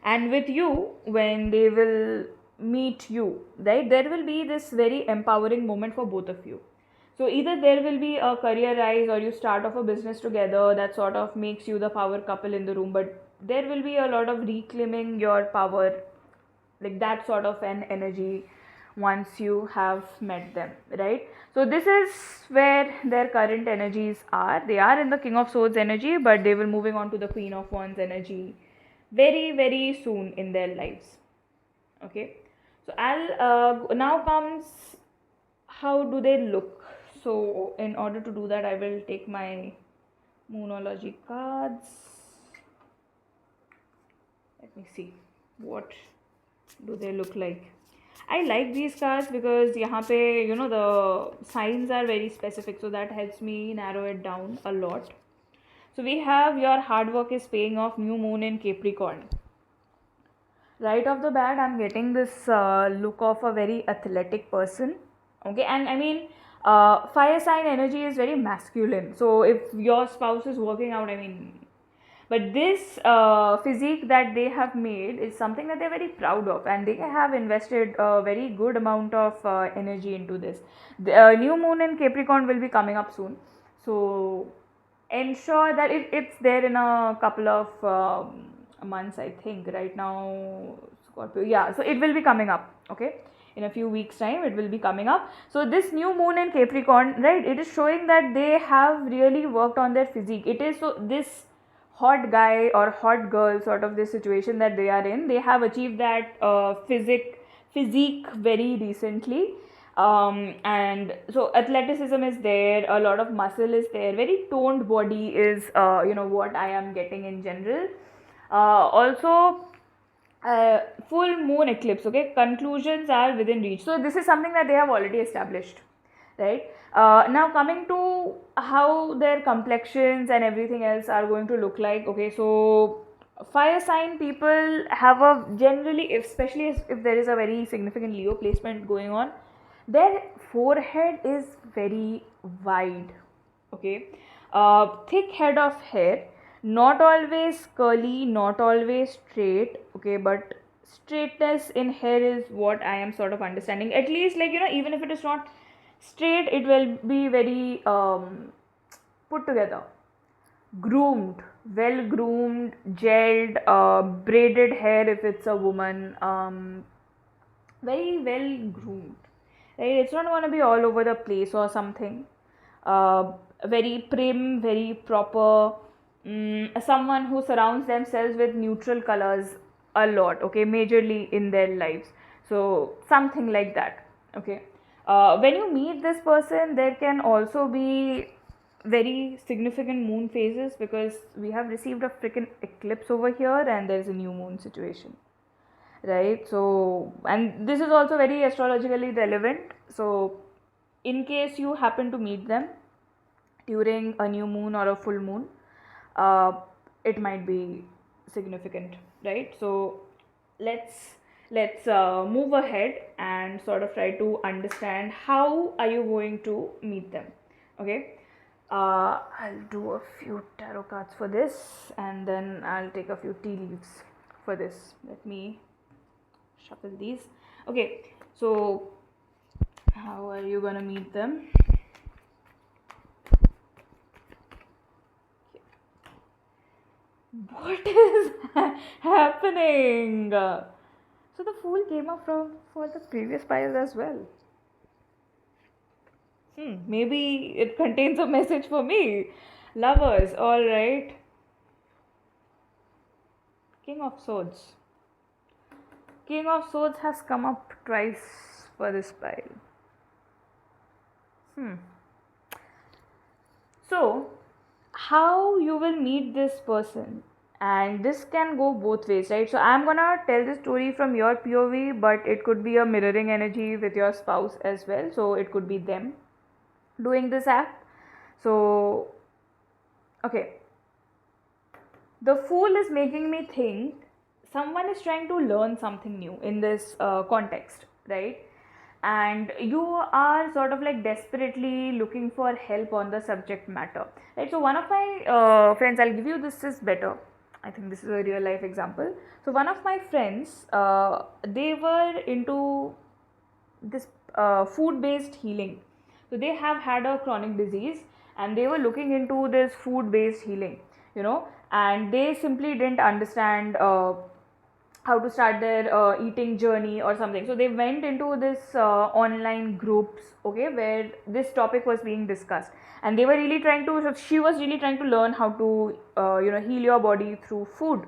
And with you, when they will meet you, right, there will be this very empowering moment for both of you. So either there will be a career rise, or you start off a business together that sort of makes you the power couple in the room, but there will be a lot of reclaiming your power, like that sort of an energy once you have met them, right? So this is where their current energies are. They are in the King of Swords energy, but they will moving on to the Queen of Wands energy very soon in their lives. Okay, so I'll now comes how do they look. So in order to do that, I will take my Moonology cards. Let me see what do they look like. I like these cards because यहाँ पे the signs are very specific, so that helps me narrow it down a lot. So we have your hard work is paying off, new moon in Capricorn. Right off the bat, I'm getting this look of a very athletic person. Okay, and I mean, Fire sign energy is very masculine. So if your spouse is working out, I mean, but this physique that they have made is something that they're very proud of, and they have invested a very good amount of energy into this. The new moon in Capricorn will be coming up soon, so ensure that it's there in a couple of months, I think. Right now, Scorpio, yeah, so it will be coming up, okay, in a few weeks time it will be coming up. So this new moon in Capricorn, right, it is showing that they have really worked on their physique. It is so this hot guy or hot girl sort of this situation that they are in, they have achieved that physique very recently. And so athleticism is there, a lot of muscle is there, very toned body is what I am getting in general. Also, full moon eclipse, okay, conclusions are within reach, so this is something that they have already established, right? Now coming to how their complexions and everything else are going to look like, okay, so fire sign people have a generally, especially if there is a very significant Leo placement going on, their forehead is very wide, okay, thick head of hair, not always curly, not always straight, okay, but straightness in hair is what I am sort of understanding, at least, like, even if it is not straight, it will be very put together, groomed, well groomed, gelled, braided hair if it's a woman, very well groomed, right? It's not going to be all over the place or something. Very prim, very proper, someone who surrounds themselves with neutral colors a lot, okay, majorly in their lives, so something like that, okay. When you meet this person, there can also be very significant moon phases, because we have received a freaking eclipse over here and there's a new moon situation, right? So, and this is also very astrologically relevant, so in case you happen to meet them during a new moon or a full moon, uh, it might be significant, right? So let's move ahead and sort of try to understand how are you going to meet them, okay. I'll do a few tarot cards for this, and then I'll take a few tea leaves for this. Let me shuffle these. Okay, so how are you gonna meet them? What is happening? So the Fool came up for the previous piles as well. Maybe it contains a message for me. Lovers, all right. King of Swords. King of Swords has come up twice for this pile. So, how you will meet this person, and this can go both ways, right? So I'm gonna tell the story from your POV, but it could be a mirroring energy with your spouse as well, so it could be them doing this act. So, okay, the Fool is making me think someone is trying to learn something new in this context, right? And you are sort of like desperately looking for help on the subject matter, right? So one of my friends, I'll give you, this is better, I think this is a real life example. So one of my friends, they were into this food based healing. So they have had a chronic disease and they were looking into this food based healing, and they simply didn't understand how to start their eating journey or something. So they went into this online groups, okay, where this topic was being discussed, and they were really trying to, so she was really trying to learn how to heal your body through food,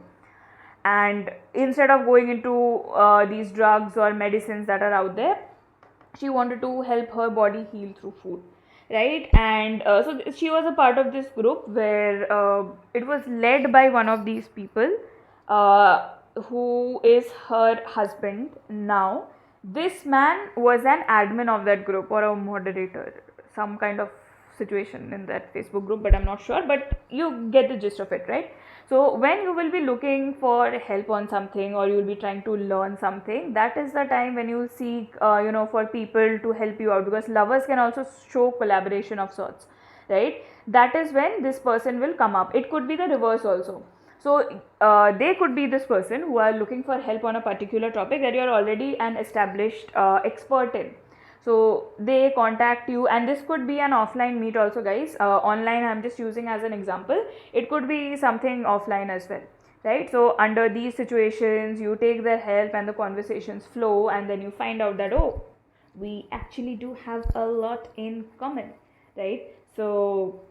and instead of going into these drugs or medicines that are out there, she wanted to help her body heal through food, right? And so she was a part of this group where it was led by one of these people, who is her husband now. This man was an admin of that group or a moderator, some kind of situation in that Facebook group, but I'm not sure, but you get the gist of it, right? So when you will be looking for help on something, or you will be trying to learn something, that is the time when you seek for people to help you out, because lovers can also show collaboration of sorts, right? That is when this person will come up. It could be the reverse also. So they could be this person who are looking for help on a particular topic that you are already an established expert in. So they contact you, and this could be an offline meet also, guys. Online I'm just using as an example. It could be something offline as well, right? So under these situations, you take their help and the conversations flow, and then you find out that, oh, we actually do have a lot in common, right? So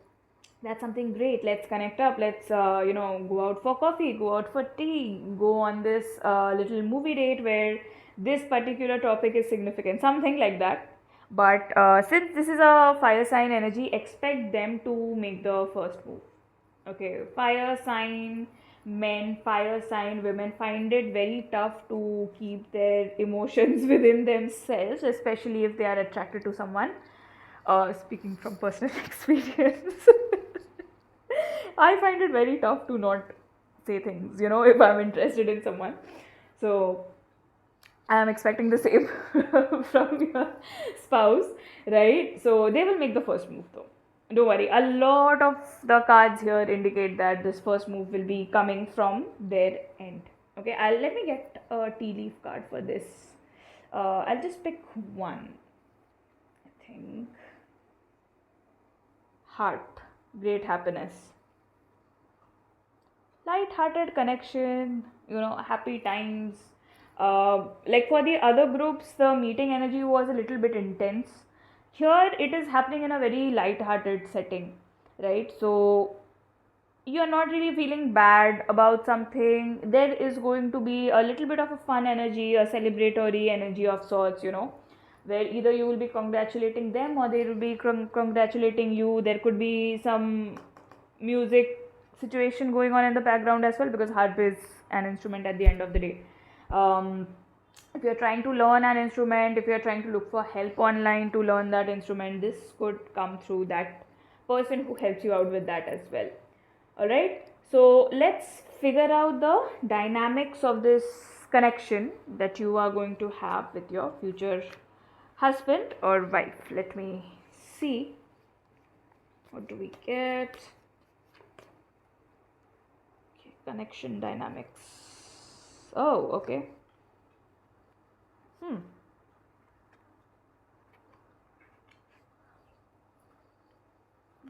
that's something great. Let's connect up. Let's go out for coffee, go out for tea, go on this little movie date where this particular topic is significant, something like that. But since this is a fire sign energy, expect them to make the first move. Okay, fire sign men, fire sign women find it very tough to keep their emotions within themselves, especially if they are attracted to someone. Speaking from personal experience, I find it very tough to not say things, if I'm interested in someone. So I am expecting the same from your spouse, right? So they will make the first move though. Don't worry. A lot of the cards here indicate that this first move will be coming from their end. Okay, let me get a tea leaf card for this. I'll just pick one. I think heart, great happiness, light-hearted connection, happy times. Like for the other groups, the meeting energy was a little bit intense. Here it is happening in a very light-hearted setting, right? So you're not really feeling bad about something. There is going to be a little bit of a fun energy, a celebratory energy of sorts, where either you will be congratulating them or they will be congratulating you. There could be some music situation going on in the background as well, because harp is an instrument at the end of the day. If you're trying to learn an instrument, if you're trying to look for help online to learn that instrument, this could come through that person who helps you out with that as well. Alright, so let's figure out the dynamics of this connection that you are going to have with your future husband or wife. Let me see. What do we get? Okay, connection dynamics. Oh, okay.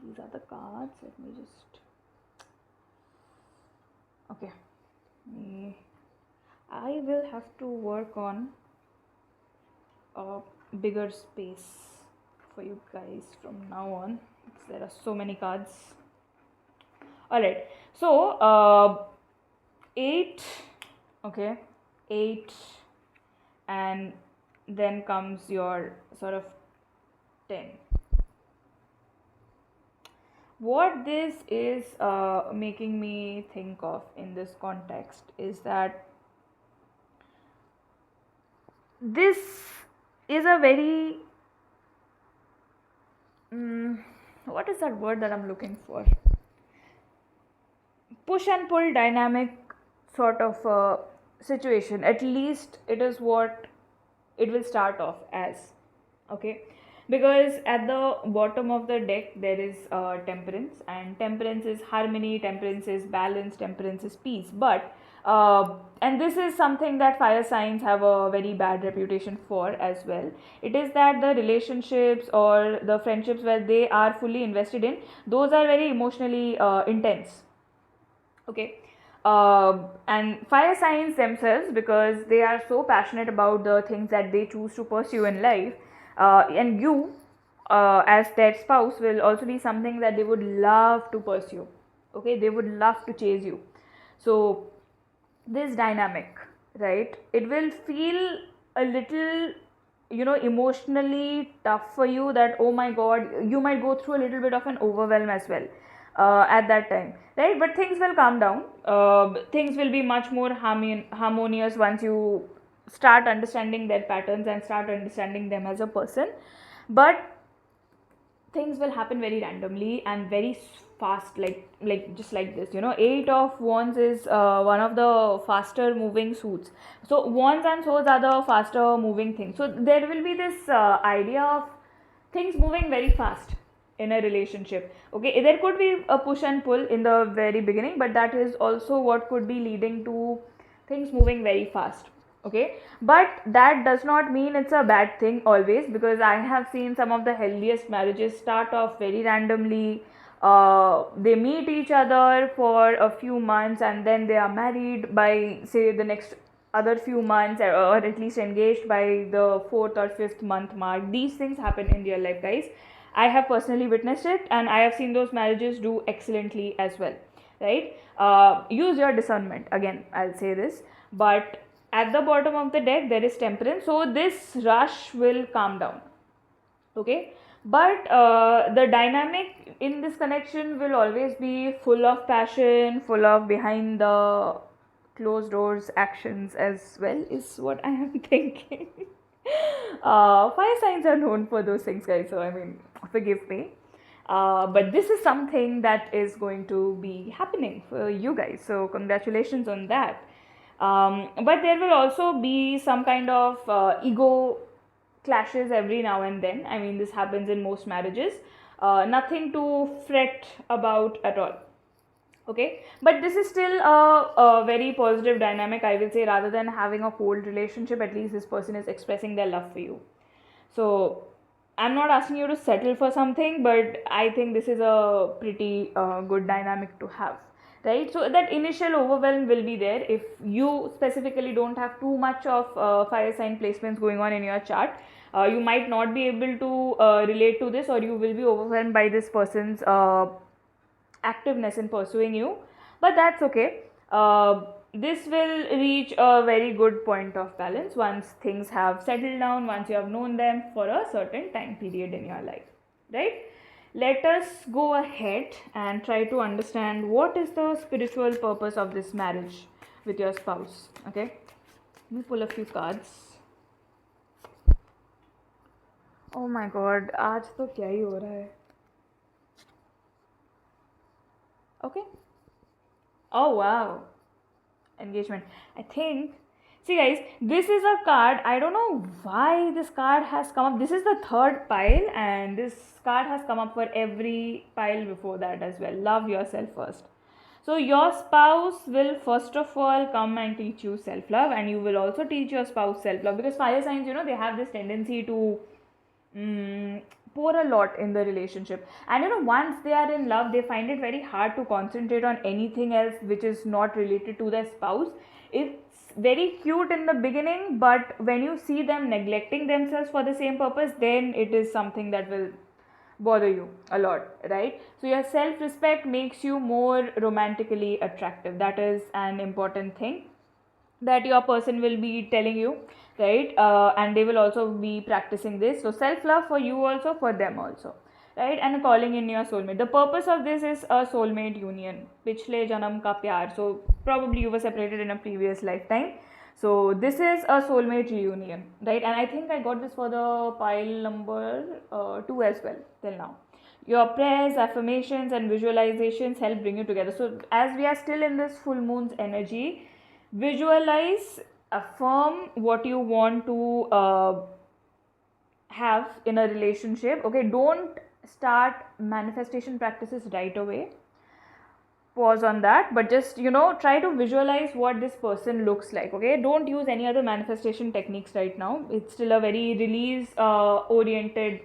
These are the cards. Let me just. Okay. I will have to work on a bigger space for you guys from now on, because there are so many cards. Alright, so 8, okay, 8, and then comes your sort of 10. What this is making me think of in this context is that this is a very what is that word that I'm looking for? Push and pull dynamic sort of situation. At least it is what it will start off as. Okay, because at the bottom of the deck there is temperance, and temperance is harmony, temperance is balance, temperance is peace. But and this is something that fire signs have a very bad reputation for as well. It is that the relationships or the friendships where they are fully invested in, those are very emotionally intense. Okay, and fire signs themselves, because they are so passionate about the things that they choose to pursue in life, and you as their spouse will also be something that they would love to pursue. Okay, they would love to chase you. So this dynamic, right, it will feel a little emotionally tough for you, that oh my god, you might go through a little bit of an overwhelm as well at that time, right? But things will calm down. Things will be much more harmonious once you start understanding their patterns and start understanding them as a person. But things will happen very randomly and very fast, like just like this. Eight of wands is one of the faster moving suits. So wands and swords are the faster moving things, so there will be this idea of things moving very fast in a relationship. Okay, there could be a push and pull in the very beginning, but that is also what could be leading to things moving very fast. Okay, but that does not mean it's a bad thing always, because I have seen some of the healthiest marriages start off very randomly. They meet each other for a few months and then they are married by, say, the next other few months, or at least engaged by the fourth or fifth month mark. These things happen in real life, guys. I have personally witnessed it and I have seen those marriages do excellently as well, right? Use your discernment, again I'll say this. But at the bottom of the deck there is temperance, so this rush will calm down. Okay, but the dynamic in this connection will always be full of passion, full of behind the closed doors actions as well, is what I am thinking. Fire signs are known for those things, guys, so I mean, forgive me. But this is something that is going to be happening for you guys, so congratulations on that. But there will also be some kind of ego clashes every now and then. I mean, this happens in most marriages. Nothing to fret about at all. Okay, but this is still a very positive dynamic, I will say. Rather than having a cold relationship, at least this person is expressing their love for you. So I'm not asking you to settle for something, but I think this is a pretty good dynamic to have, right? So that initial overwhelm will be there if you specifically don't have too much of fire sign placements going on in your chart. You might not be able to relate to this, or you will be overwhelmed by this person's activeness in pursuing you, but that's okay. This will reach a very good point of balance once things have settled down, once you have known them for a certain time period in your life, right? Let us go ahead and try to understand what is the spiritual purpose of this marriage with your spouse. Okay, let me pull a few cards. Oh my god, आज तो क्या ही हो रहा है. Okay. Oh wow. Engagement. I think, see guys, this is a card. I don't know why this card has come up. This is the third pile and this card has come up for every pile before that as well. Love yourself first. So your spouse will first of all come and teach you self-love, and you will also teach your spouse self-love, because fire signs, they have this tendency to pour a lot in the relationship. And once they are in love, they find it very hard to concentrate on anything else which is not related to their spouse. It's very cute in the beginning, but when you see them neglecting themselves for the same purpose, then it is something that will bother you a lot, right? So your self-respect makes you more romantically attractive. That is an important thing that your person will be telling you, right? And they will also be practicing this. So self-love for you also, for them also, right? And calling in your soulmate. The purpose of this is a soulmate union, pichle janam ka pyar. So probably you were separated in a previous lifetime, so this is a soulmate reunion, right? And I think I got this for the pile number 2 as well till now. Your prayers, affirmations and visualizations help bring you together. So as we are still in this full moon's energy, visualize, affirm what you want to have in a relationship. Okay, don't start manifestation practices right away. Pause on that, but just try to visualize what this person looks like. Okay, don't use any other manifestation techniques right now. It's still a very release oriented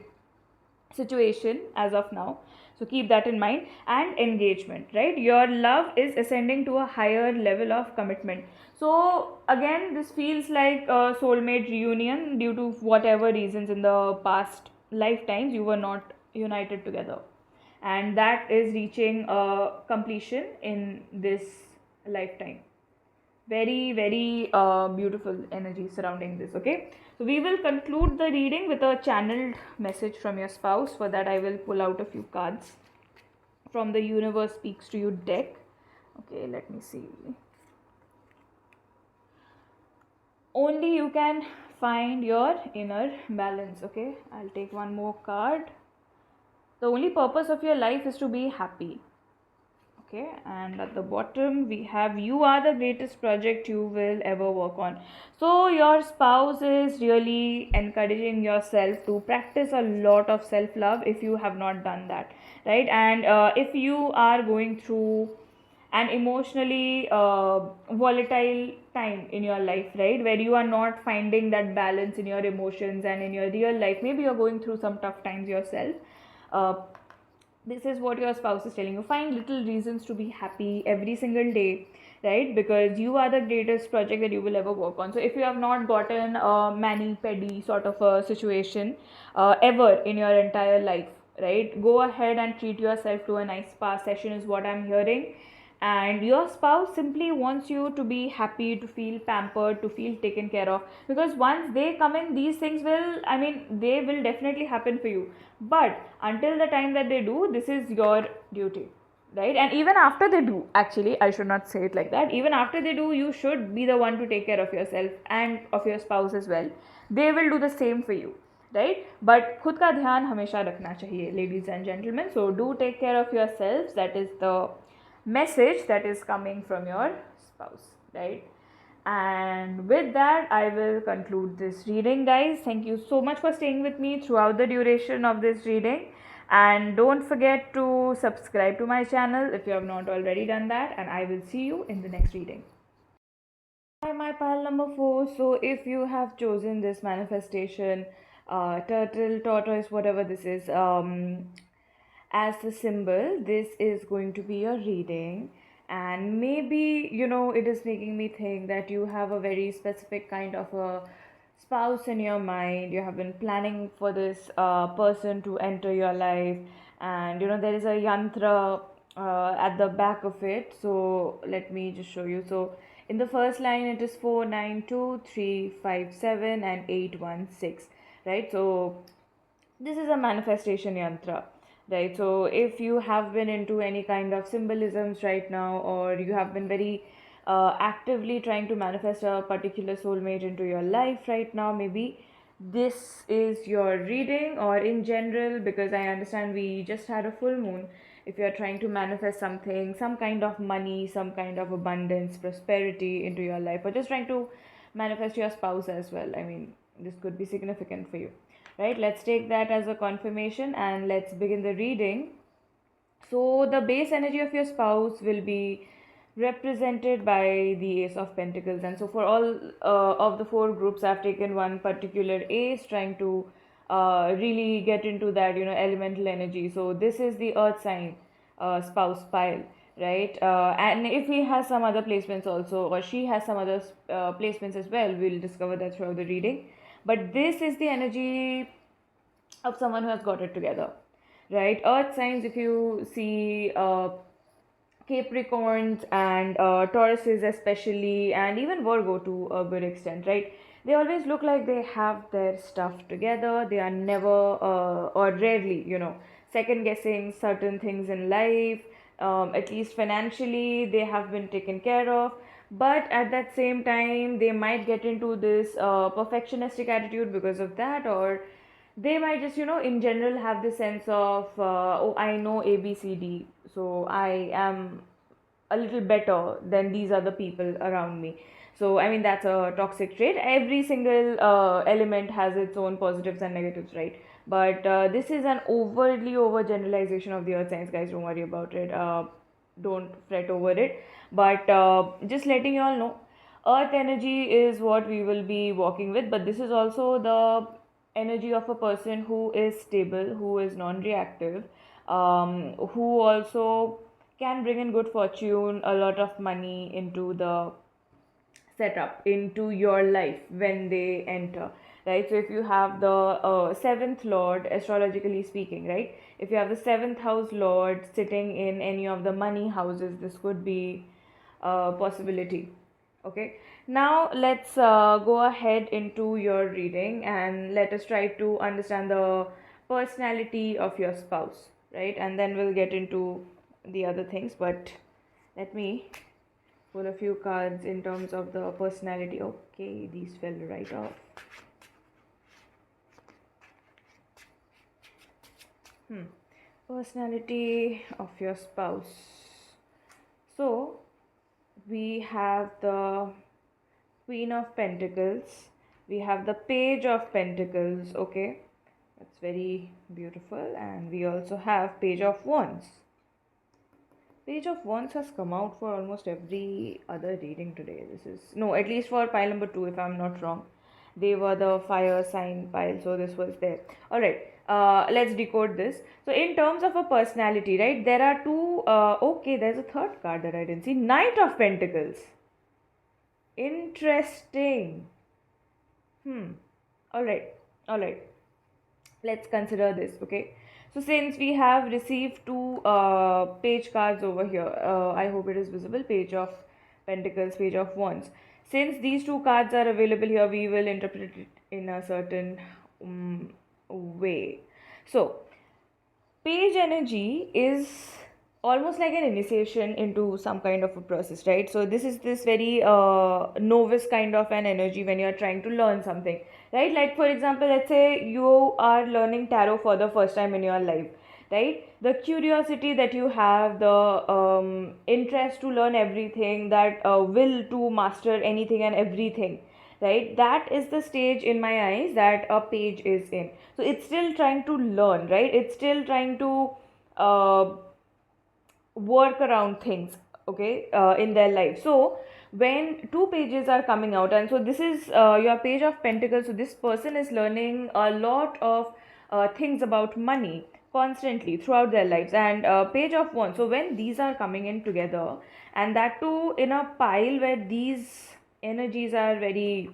situation as of now, so keep that in mind. And engagement, right? Your love is ascending to a higher level of commitment. So again, this feels like a soulmate reunion due to whatever reasons in the past lifetimes you were not united together, and that is reaching a completion in this lifetime. Very, very beautiful energy surrounding this. Okay, so we will conclude the reading with a channeled message from your spouse. For that, I will pull out a few cards from the Universe Speaks to You deck. Okay, let me see. Only you can find your inner balance. Okay, I'll take one more card. The only purpose of your life is to be happy. Okay, and at the bottom we have, you are the greatest project you will ever work on. So your spouse is really encouraging yourself to practice a lot of self love if you have not done that, right? And if you are going through an emotionally volatile time in your life, right, where you are not finding that balance in your emotions and in your real life, maybe you're going through some tough times yourself, uh, this is what your spouse is telling you. Find little reasons to be happy every single day, right? Because you are the greatest project that you will ever work on. So if you have not gotten a mani pedi sort of a situation ever in your entire life, right, go ahead and treat yourself to a nice spa session is what I'm hearing. And your spouse simply wants you to be happy, to feel pampered, to feel taken care of, because once they come in, these things will, I mean, they will definitely happen for you. But until the time that they do, this is your duty, right? And even after they do, actually, I should not say it like that, even after they do, you should be the one to take care of yourself and of your spouse as well. They will do the same for you, right? But खुद का ध्यान हमेशा रखना चाहिए, ladies and gentlemen. So do take care of yourselves. That is the message that is coming from your spouse, right? And with that, I will conclude this reading, guys. Thank you so much for staying with me throughout the duration of this reading. And don't forget to subscribe to my channel if you have not already done that. And I will see you in the next reading. Hi, my pile number 4. So, if you have chosen this manifestation, turtle, tortoise, whatever this is, as the symbol, this is going to be your reading. And maybe, it is making me think that you have a very specific kind of a spouse in your mind. You have been planning for this person to enter your life, and there is a yantra at the back of it. So let me just show you. So in the first line, it is 492 357 and 816, right? So this is a manifestation yantra, right? So if you have been into any kind of symbolisms right now, or you have been very actively trying to manifest a particular soulmate into your life right now, maybe this is your reading. Or in general, because I understand we just had a full moon, if you are trying to manifest something, some kind of money, some kind of abundance, prosperity into your life, or just trying to manifest your spouse as well, I mean, this could be significant for you, right? Let's take that as a confirmation and let's begin the reading. So the base energy of your spouse will be represented by the Ace of Pentacles, and so for all of the 4 groups, I've taken one particular ace, trying to really get into that elemental energy. So this is the earth sign spouse pile, right? And if he has some other placements also, or she has some other placements as well, we'll discover that throughout the reading. But this is the energy of someone who has got it together, right? Earth signs, if you see Capricorns and Tauruses especially, and even Virgo to a good extent, right? They always look like they have their stuff together. They are never or rarely, second guessing certain things in life. At least financially, they have been taken care of. But at that same time, they might get into this perfectionistic attitude because of that, or they might just in general have the sense of oh, I know ABCD, so I am a little better than these other people around me. So I mean, that's a toxic trait. Every single element has its own positives and negatives, right? But this is an overly overgeneralization of the earth signs, guys. Don't worry about it, don't fret over it. But just letting you all know, earth energy is what we will be walking with, but this is also the energy of a person who is stable, who is non-reactive, who also can bring in good fortune, a lot of money into the setup, into your life when they enter, right? So if you have the seventh lord, astrologically speaking, right, if you have the seventh house lord sitting in any of the money houses, this could be a possibility. Okay, now let's go ahead into your reading and let us try to understand the personality of your spouse, right? And then we'll get into the other things, but let me pull a few cards in terms of the personality. Okay, these fell right off. Personality of your spouse. So we have the Queen of Pentacles, we have the Page of Pentacles, okay, that's very beautiful, and we also have Page of Wands. Page of Wands has come out for almost every other reading today. This is, no, at least for pile number 2, if I'm not wrong. They were the fire sign pile, so this was there. Alright, let's decode this. So, in terms of a personality, right, there are two, okay, there's a third card that I didn't see. Knight of Pentacles. Interesting. Alright, alright. Let's consider this, okay? So since we have received two page cards over here, I hope it is visible, Page of Pentacles, Page of Wands. Since these two cards are available here, we will interpret it in a certain way. So, page energy is almost like an initiation into some kind of a process, right? So this is this very novice kind of an energy when you're trying to learn something, right? Like for example, let's say you are learning tarot for the first time in your life, right? The curiosity that you have, the interest to learn everything, that will to master anything and everything, right? That is the stage in my eyes that a page is in. So it's still trying to learn, right? It's still trying to uh, work around things, okay, in their life. So when two pages are coming out, and so this is your Page of Pentacles, so this person is learning a lot of things about money constantly throughout their lives, and Page of Wands. So when these are coming in together, and that too in a pile where these energies are very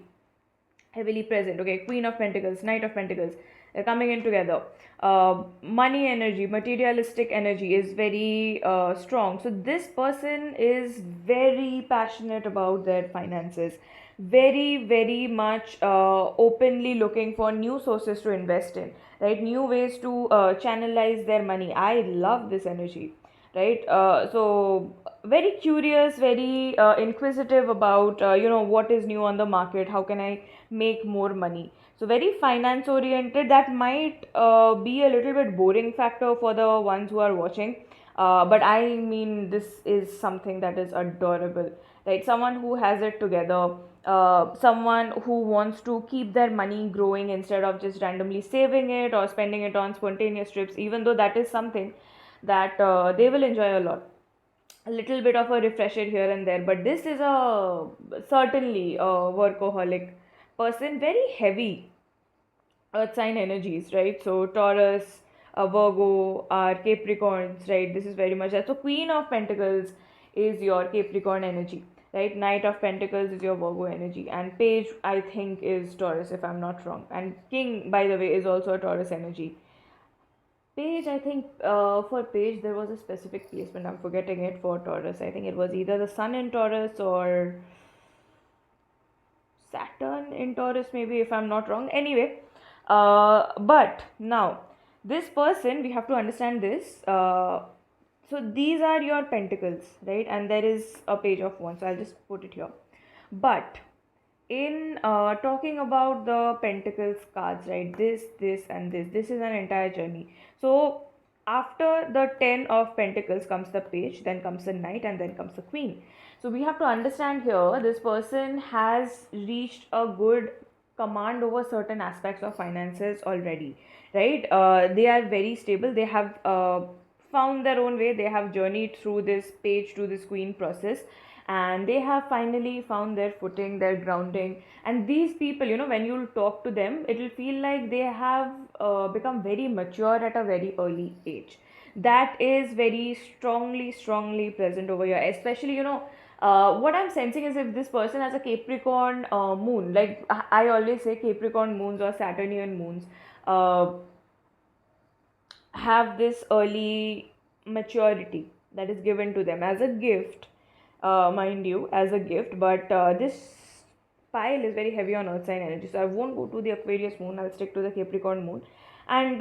heavily present, okay, Queen of Pentacles, Knight of Pentacles, they're coming in together. Money energy, materialistic energy is very strong. So this person is very passionate about their finances, very much openly looking for new sources to invest in, right? New ways to channelize their money. I love this energy, right? So very curious, very inquisitive about what is new on the market, how can I make more money. So very finance oriented. That might be a little bit boring factor for the ones who are watching, but I mean, this is something that is adorable, right? Someone who has it together, someone who wants to keep their money growing instead of just randomly saving it or spending it on spontaneous trips, even though that is something that they will enjoy a lot. A little bit of a refresher here and there, but this is a certainly a workaholic person, very heavy earth sign energies, right? So Taurus, Virgo are Capricorns, right? This is very much that. So Queen of Pentacles is your Capricorn energy, right? Knight of Pentacles is your Virgo energy, and Page, I think, is Taurus, if I'm not wrong, and King, by the way, is also a Taurus energy. Page, I think for Page there was a specific placement. I'm forgetting it for Taurus. I think it was either the Sun in Taurus or Saturn in Taurus, maybe, if I'm not wrong. Anyway, but now this person, we have to understand this. So these are your pentacles, right? And there is a Page of Wands. So I'll just put it here. But in talking about the pentacles cards, right, this and this is an entire journey. So after the 10 of pentacles comes the Page, then comes the Knight, and then comes the Queen. So we have to understand here, this person has reached a good command over certain aspects of finances already, right? They are very stable. They have found their own way. They have journeyed through this Page to this Queen process, and they have finally found their footing, their grounding. And these people, when you talk to them, it will feel like they have become very mature at a very early age. That is very strongly present over here, especially, what I'm sensing is, if this person has a Capricorn moon, like I always say, Capricorn moons or Saturnian moons have this early maturity that is given to them as a gift, mind you, as a gift. But this pile is very heavy on earth sign energy, so I won't go to the Aquarius moon. I'll stick to the Capricorn moon. And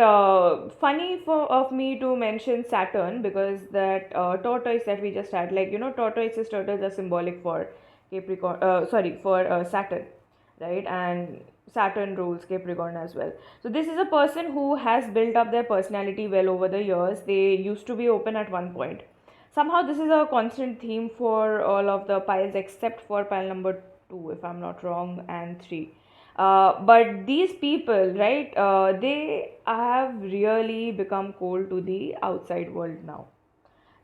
funny of me to mention Saturn, because that tortoise that we just had, like, tortoises, turtles are symbolic for Capricorn, sorry, for Saturn. right? And Saturn rules Capricorn as well. So this is a person who has built up their personality well over the years. They used to be open at one point. Somehow this is a constant theme for all of the piles except for pile number 2, if I'm not wrong, and 3. But these people, right, they have really become cold to the outside world now,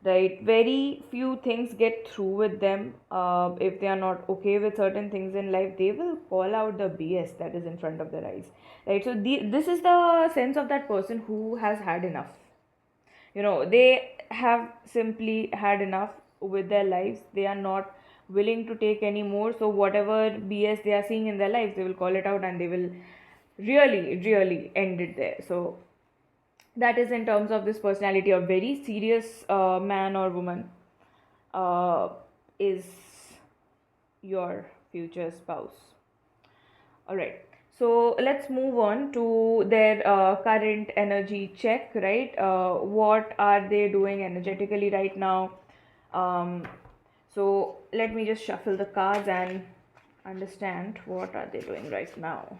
right? Very few things get through with them. If they are not okay with certain things in life, they will call out the BS that is in front of their eyes, right? So this is the sense of that person who has had enough. They have simply had enough with their lives. They are not willing to take any more. So whatever BS they are seeing in their lives, they will call it out and they will really really end it there. So that is in terms of this personality. A very serious man or woman uh, is your future spouse. All right. So let's move on to their current energy check, right? What are they doing energetically right now? Um, so let me just shuffle the cards and understand what are they doing right now,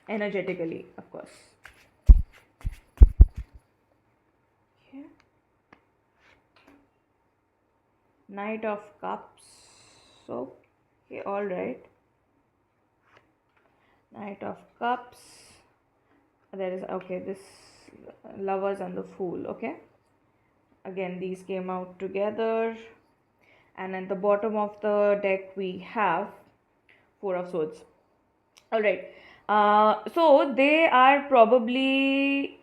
energetically, of course. Okay. Knight of Cups. So, okay, all right. Knight of Cups. There is, okay, this Lovers and the Fool. Okay, again these came out together, and at the bottom of the deck we have Four of Swords. All right. So they are probably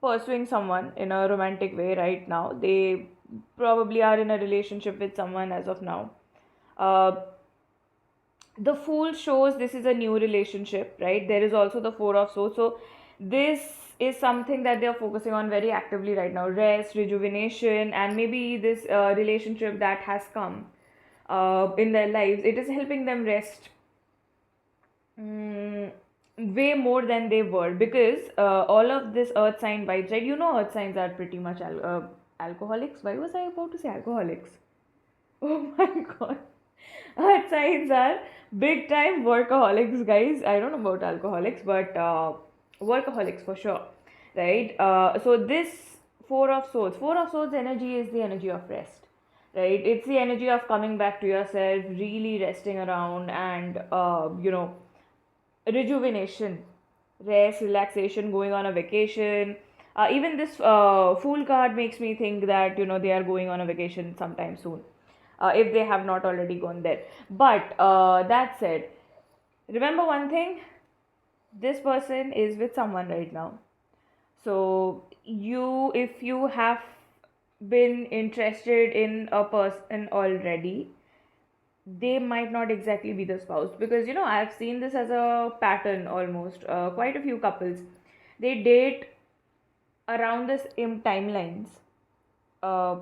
pursuing someone in a romantic way right now. They probably are in a relationship with someone as of now. uh, the Fool shows this is a new relationship, right? There is also the Four of Swords. So this is something that they are focusing on very actively right now: rest, rejuvenation, and maybe this relationship that has come in their lives, it is helping them rest way more than they were, because all of this earth sign vibes, right? Earth signs are pretty much alcoholics. Why was I about to say alcoholics? Oh my god. Earth signs are big time workaholics, guys. I don't know about alcoholics, but workaholics for sure, right? So this Four of Swords energy is the energy of rest, right? It's the energy of coming back to yourself, really resting around, and rejuvenation, rest, relaxation, going on a vacation. Even this Fool card makes me think that they are going on a vacation sometime soon, if they have not already gone there. But that said, remember one thing: this person is with someone right now. So if you have been interested in a person already, they might not exactly be the spouse, because I've seen this as a pattern almost. Quite a few couples, they date around the same timelines uh,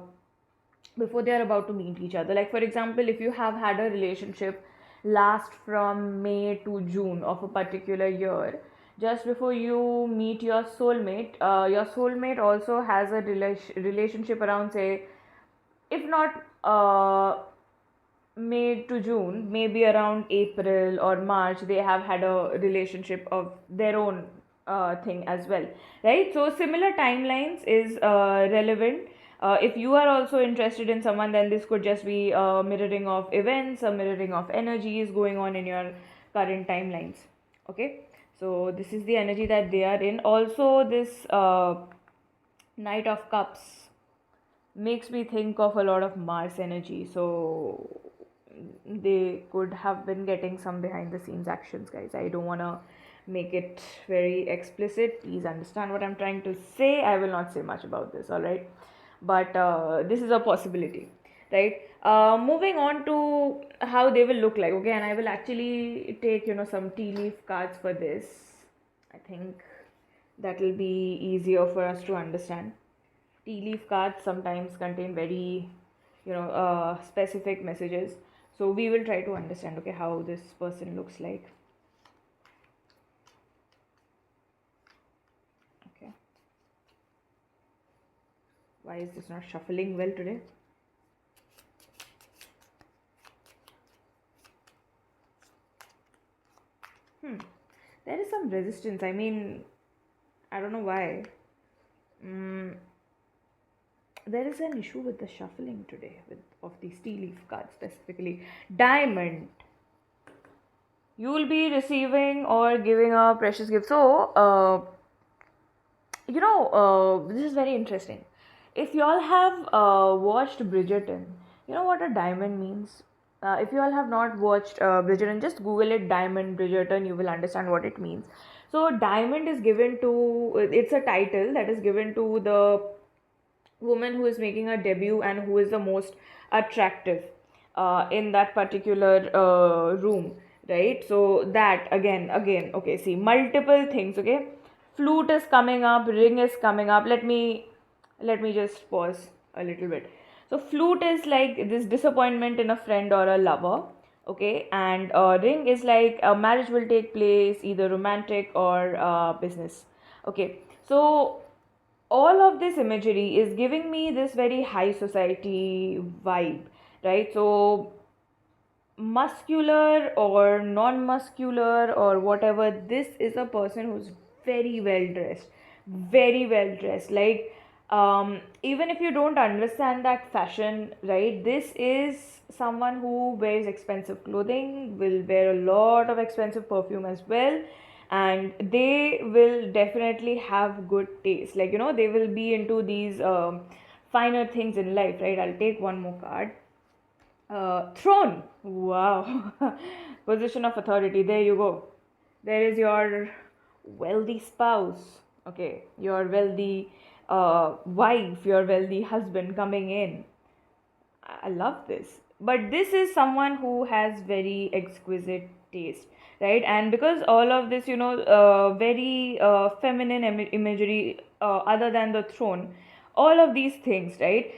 before they are about to meet each other. Like, for example, if you have had a relationship last from May to June of a particular year, just before you meet your soulmate also has a relationship around, say, if not May to June, maybe around April or March, they have had a relationship of their own thing as well, right? So similar timelines is relevant. If you are also interested in someone, then this could just be a mirroring of events, a mirroring of energies going on in your current timelines. Okay, so this is the energy that they are in. Also, this Knight of Cups makes me think of a lot of Mars energy. So they could have been getting some behind the scenes actions, guys. I don't want to make it very explicit. Please understand what I'm trying to say. I will not say much about this, all right? But this is a possibility, right? Moving on to how they will look like. Okay, and I will actually take some tea leaf cards for this. I think that will be easier for us to understand. Tea leaf cards sometimes contain very specific messages, so we will try to understand, okay, how this person looks like. Okay, why is this not shuffling well today? Hmm. There is some resistance. I mean, I don't know why. Mm, there is an issue with the shuffling today with of these tea leaf cards specifically. Diamond. You will be receiving or giving a precious gift. So, this is very interesting. If you all have watched Bridgerton, you know what a diamond means. If you all have not watched Bridgerton, just Google it, Diamond Bridgerton. You will understand what it means. So, diamond is given to. It's a title that is given to the woman who is making her debut and who is the most attractive in that particular room, right? So that again, okay, see, multiple things, okay. Flute is coming up, ring is coming up. Let me just pause a little bit. So flute is like this disappointment in a friend or a lover, okay, and ring is like a marriage will take place, either romantic or business, okay. So all of this imagery is giving me this very high society vibe, right? So muscular or non-muscular or whatever, this is a person who's very well dressed, like even if you don't understand that fashion, right, this is someone who wears expensive clothing, will wear a lot of expensive perfume as well, and they will definitely have good taste, like they will be into these finer things in life, right? I'll take one more card. Throne. Wow. Position of authority. There you go. There is your wealthy spouse. Okay. Your wealthy wife, your wealthy husband coming in. I love this. But this is someone who has very exquisite taste, right? And because all of this, very feminine imagery, other than the throne, all of these things, right?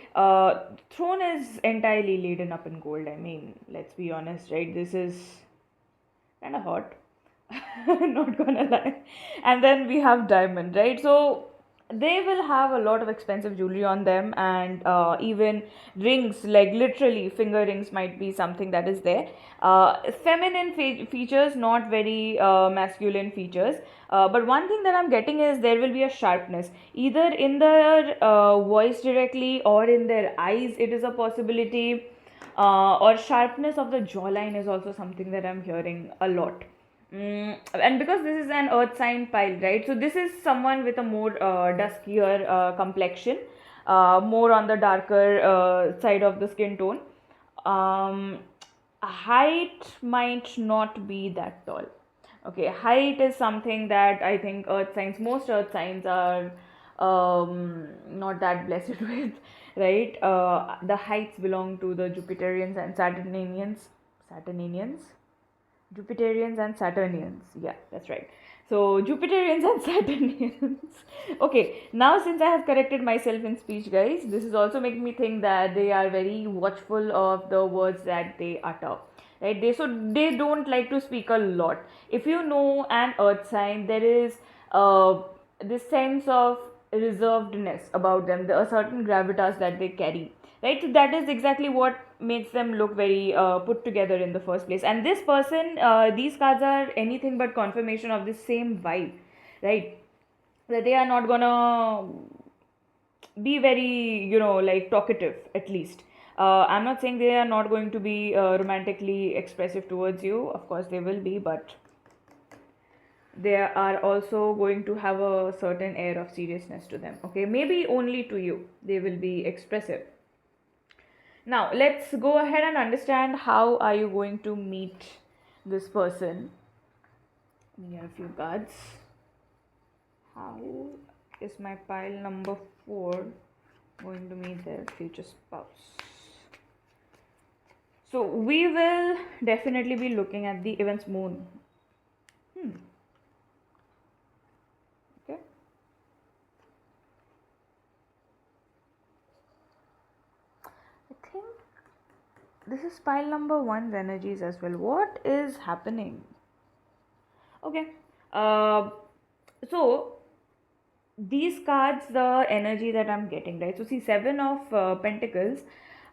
Throne is entirely laden up in gold. I mean, let's be honest, right? This is kind of hot. Not gonna lie. And then we have diamond, right? So they will have a lot of expensive jewelry on them, and even rings, like literally finger rings might be something that is there. Feminine features, not very masculine features. But one thing that I'm getting is there will be a sharpness either in their voice directly or in their eyes. It is a possibility, or sharpness of the jawline is also something that I'm hearing a lot. And because this is an earth sign pile, right? So this is someone with a more duskier complexion, more on the darker side of the skin tone. Um, Height might not be that tall. Okay, height is something that I think most earth signs are not that blessed with, right? The heights belong to the Jupiterians and Saturnians. Jupiterians and Saturnians. Yeah, that's right. So, Jupiterians and Saturnians. Okay, now since I have corrected myself in speech, guys, this is also making me think that they are very watchful of the words that they utter. Right? They don't like to speak a lot. If you know an earth sign, there is this sense of reservedness about them, a certain gravitas that they carry, right? So that is exactly what makes them look very put together in the first place. And this person, these cards are anything but confirmation of the same vibe, right? That they are not gonna be very, like talkative, at least. I'm not saying they are not going to be romantically expressive towards you. Of course they will be, but they are also going to have a certain air of seriousness to them. Okay, maybe only to you they will be expressive. Now let's go ahead and understand how are you going to meet this person. We have a few cards. How is my pile number 4 going to meet their future spouse? So we will definitely be looking at the event's moon. Okay. I think this is pile number 1's energies as well. What is happening? Okay. So these cards, the energy that I'm getting, right? So see, 7 of Pentacles.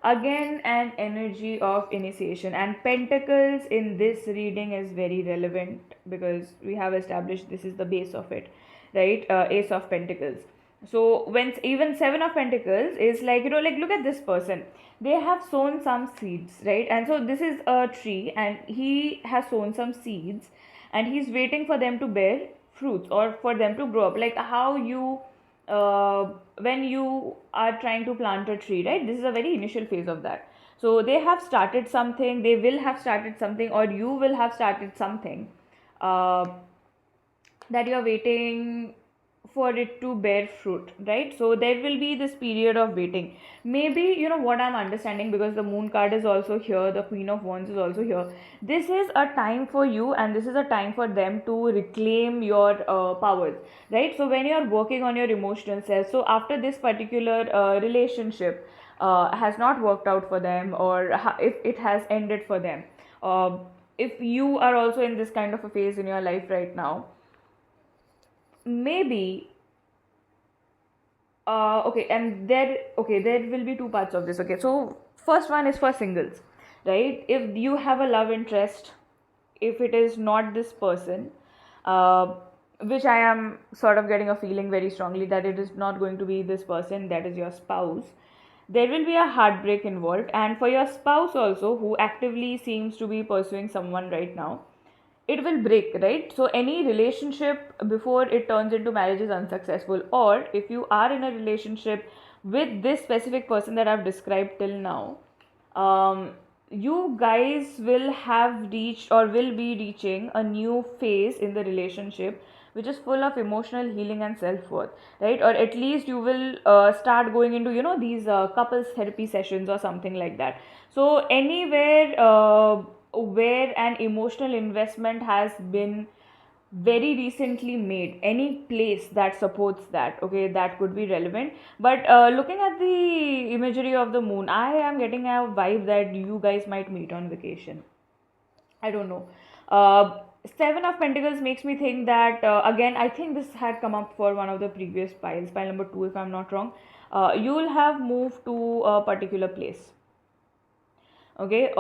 Again, an energy of initiation, and pentacles in this reading is very relevant because we have established this is the base of it, right? Ace of Pentacles. So when even Seven of Pentacles is like, like look at this person, they have sown some seeds, right? And so this is a tree and he has sown some seeds and he's waiting for them to bear fruits or for them to grow up, like how you when you are trying to plant a tree, right? This is a very initial phase of that. So they have started something, they will have started something, or you will have started something uh, that you're waiting for it to bear fruit, right? So there will be this period of waiting. Maybe, what I'm understanding, because the moon card is also here, the Queen of Wands is also here. This is a time for you, and this is a time for them to reclaim your powers, right? So when you're working on your emotional self, so after this particular relationship has not worked out for them, or if it has ended for them, uh, if you are also in this kind of a phase in your life right now, maybe okay, and there will be two parts of this. Okay, so first one is for singles, right? If you have a love interest, if it is not this person, uh, which I am sort of getting a feeling very strongly that it is not going to be this person, that is your spouse, there will be a heartbreak involved. And for your spouse also, who actively seems to be pursuing someone right now, it will break, right? So any relationship before it turns into marriage is unsuccessful, or if you are in a relationship with this specific person that I've described till now, you guys will have reached or will be reaching a new phase in the relationship, which is full of emotional healing and self-worth, right? Or at least you will start going into these couples therapy sessions or something like that. So anywhere where an emotional investment has been very recently made, any place that supports that, okay, that could be relevant. But looking at the imagery of the moon, I am getting a vibe that you guys might meet on vacation. I don't know. Seven of Pentacles makes me think that, again, I think this had come up for one of the previous piles, pile number 2, if I'm not wrong. You will have moved to a particular place, okay,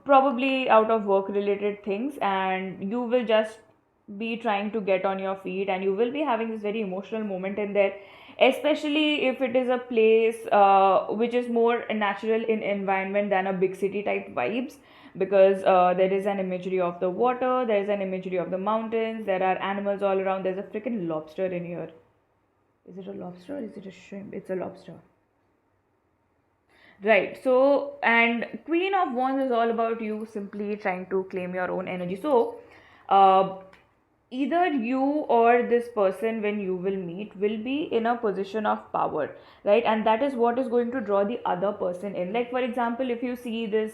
probably out of work related things, and you will just be trying to get on your feet, and you will be having this very emotional moment in there, especially if it is a place which is more natural in environment than a big city type vibes, because there is an imagery of the water, there is an imagery of the mountains, there are animals all around. There's a freaking lobster in here. Is it a lobster or is it a shrimp? It's a lobster. Right. So, and Queen of Wands is all about you simply trying to claim your own energy. So, uh, either you or this person, when you will meet, will be in a position of power, right? And that is what is going to draw the other person in. Like, for example, if you see this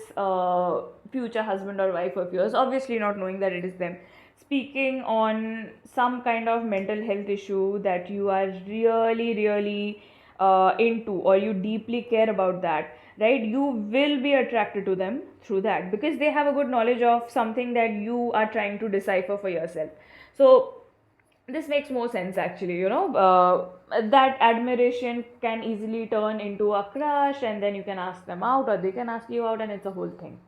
future husband or wife of yours, obviously not knowing that it is them, speaking on some kind of mental health issue that you are really, really into, or you deeply care about that, right? You will be attracted to them through that, because they have a good knowledge of something that you are trying to decipher for yourself. So this makes more sense actually, that admiration can easily turn into a crush, and then you can ask them out or they can ask you out, and it's a whole thing,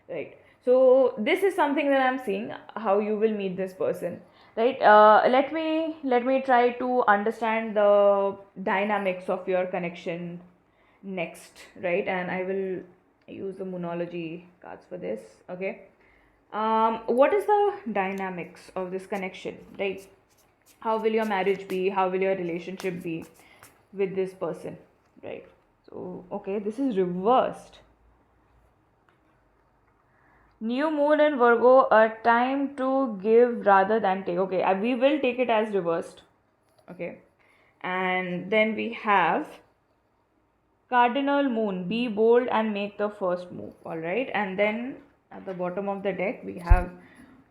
right? So this is something that I'm seeing, how you will meet this person, right? Let me try to understand the dynamics of your connection next, right? And I will use the Moonology cards for this, okay? What is the dynamics of this connection, right? How will your marriage be? How will your relationship be with this person, right? So, okay, this is reversed. New moon in Virgo, a time to give rather than take. Okay, we will take it as reversed, okay? And then we have cardinal moon, be bold and make the first move, all right? And then at the bottom of the deck we have,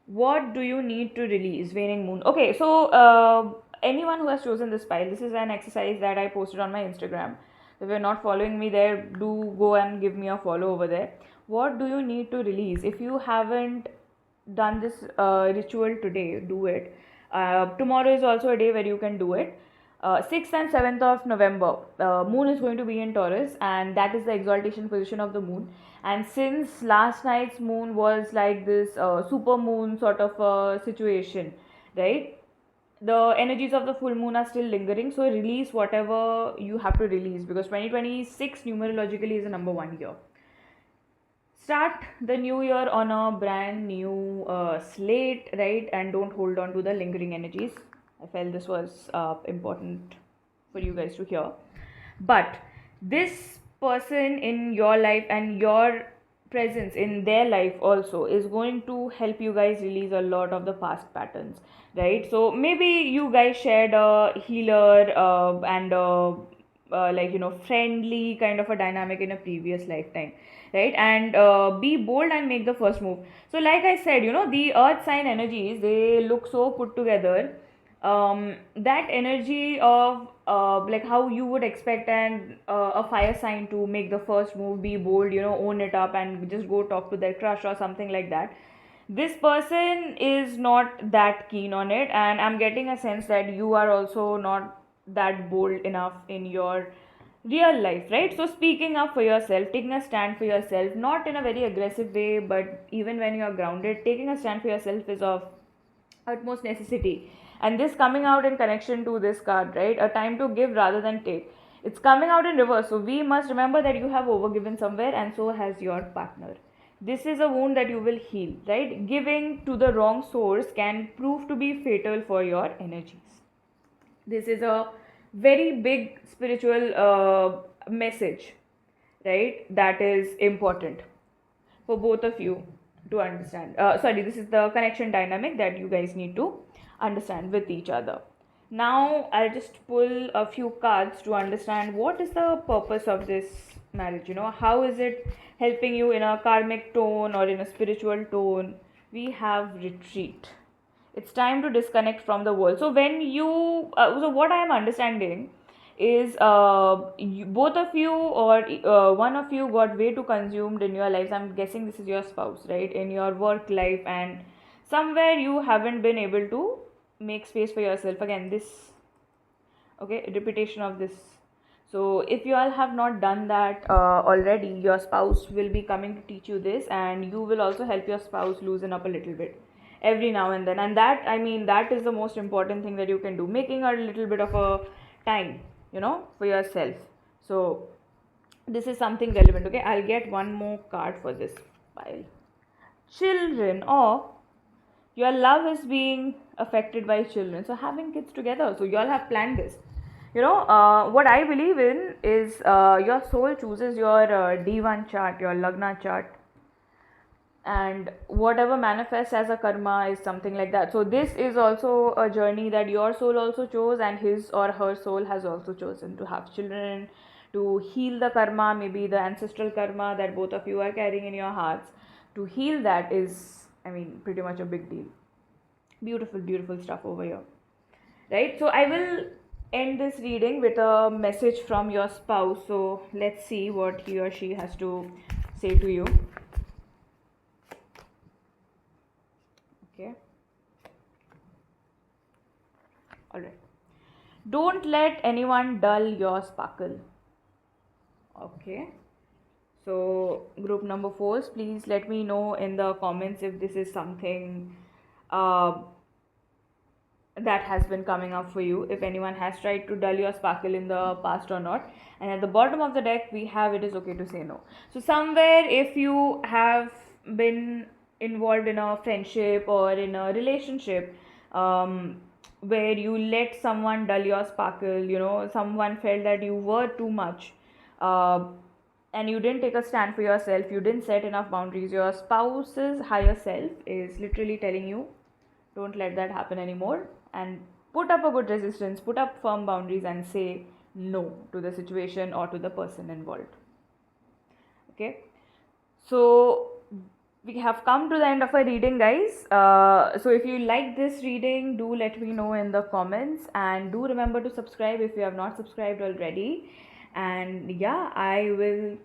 what do you need to release, waning moon. Okay, so anyone who has chosen this pile, this is an exercise that I posted on my Instagram. If you're not following me there, do go and give me a follow over there. What do you need to release? If you haven't done this ritual today, do it. Tomorrow is also a day where you can do it. 6th and 7th of November, moon is going to be in Taurus, and that is the exaltation position of the moon. And since last night's moon was like this super moon sort of situation, right? The energies of the full moon are still lingering, so release whatever you have to release, because 2026 numerologically is a number one year. Start the new year on a brand new slate, right? And don't hold on to the lingering energies. I felt this was important for you guys to hear. But this person in your life and your presence in their life also is going to help you guys release a lot of the past patterns, right? So maybe you guys shared a healer and like, you know, friendly kind of a dynamic in a previous lifetime, right? And be bold and make the first move. So like I said, you know, the earth sign energies, they look so put together. That energy of like how you would expect a fire sign to make the first move, be bold, you know, own it up and just go talk to their crush or something like that. This person is not that keen on it, and I'm getting a sense that you are also not that bold enough in your real life, right? So speaking up for yourself, taking a stand for yourself, not in a very aggressive way, but even when you're grounded, taking a stand for yourself is of utmost necessity. And this coming out in connection to this card, right? A time to give rather than take. It's coming out in reverse. So we must remember that you have overgiven somewhere, and so has your partner. This is a wound that you will heal, right? Giving to the wrong source can prove to be fatal for your energies. This is a very big spiritual message, right? That is important for both of you to understand. Sorry, this is the connection dynamic that you guys need to understand with each other. Now I'll just pull a few cards to understand what is the purpose of this marriage. You know, how is it helping you in a karmic tone or in a spiritual tone? We have retreat. It's time to disconnect from the world. So when you so what I am understanding is both of you or one of you got way too consumed in your lives. I'm guessing this is your spouse, right? In your work life, and somewhere you haven't been able to make space for yourself. Again, this, okay, repetition of this. So if you all have not done that already, your spouse will be coming to teach you this, and you will also help your spouse loosen up a little bit every now and then. And that, I mean, that is the most important thing that you can do, making a little bit of a time, you know, for yourself. So this is something relevant. Okay, I'll get one more card for this pile. Children, or your love is being affected by children, so having kids together. So you all have planned this. You know, what I believe in is your soul chooses your D1 chart, your Lagna chart, and whatever manifests as a karma is something like that. So this is also a journey that your soul also chose, and his or her soul has also chosen to have children, to heal the karma, maybe the ancestral karma that both of you are carrying in your hearts. To heal that is, I mean, pretty much a big deal. Beautiful, beautiful stuff over here, right? So I will end this reading with a message from your spouse. So let's see what he or she has to say to you. Okay. All right. Don't let anyone dull your sparkle. Okay. So group number 4, please let me know in the comments if this is something that has been coming up for you, if anyone has tried to dull your sparkle in the past or not. And at the bottom of the deck we have, it is okay to say no. So somewhere, if you have been involved in a friendship or in a relationship where you let someone dull your sparkle, you know, someone felt that you were too much, and you didn't take a stand for yourself, you didn't set enough boundaries, your spouse's higher self is literally telling you, don't let that happen anymore, and put up a good resistance, put up firm boundaries, and say no to the situation or to the person involved. Okay, so we have come to the end of our reading, guys. So if you like this reading, do let me know in the comments, and do remember to subscribe if you have not subscribed already. And yeah, I will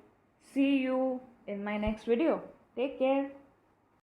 see you in my next video. Take care.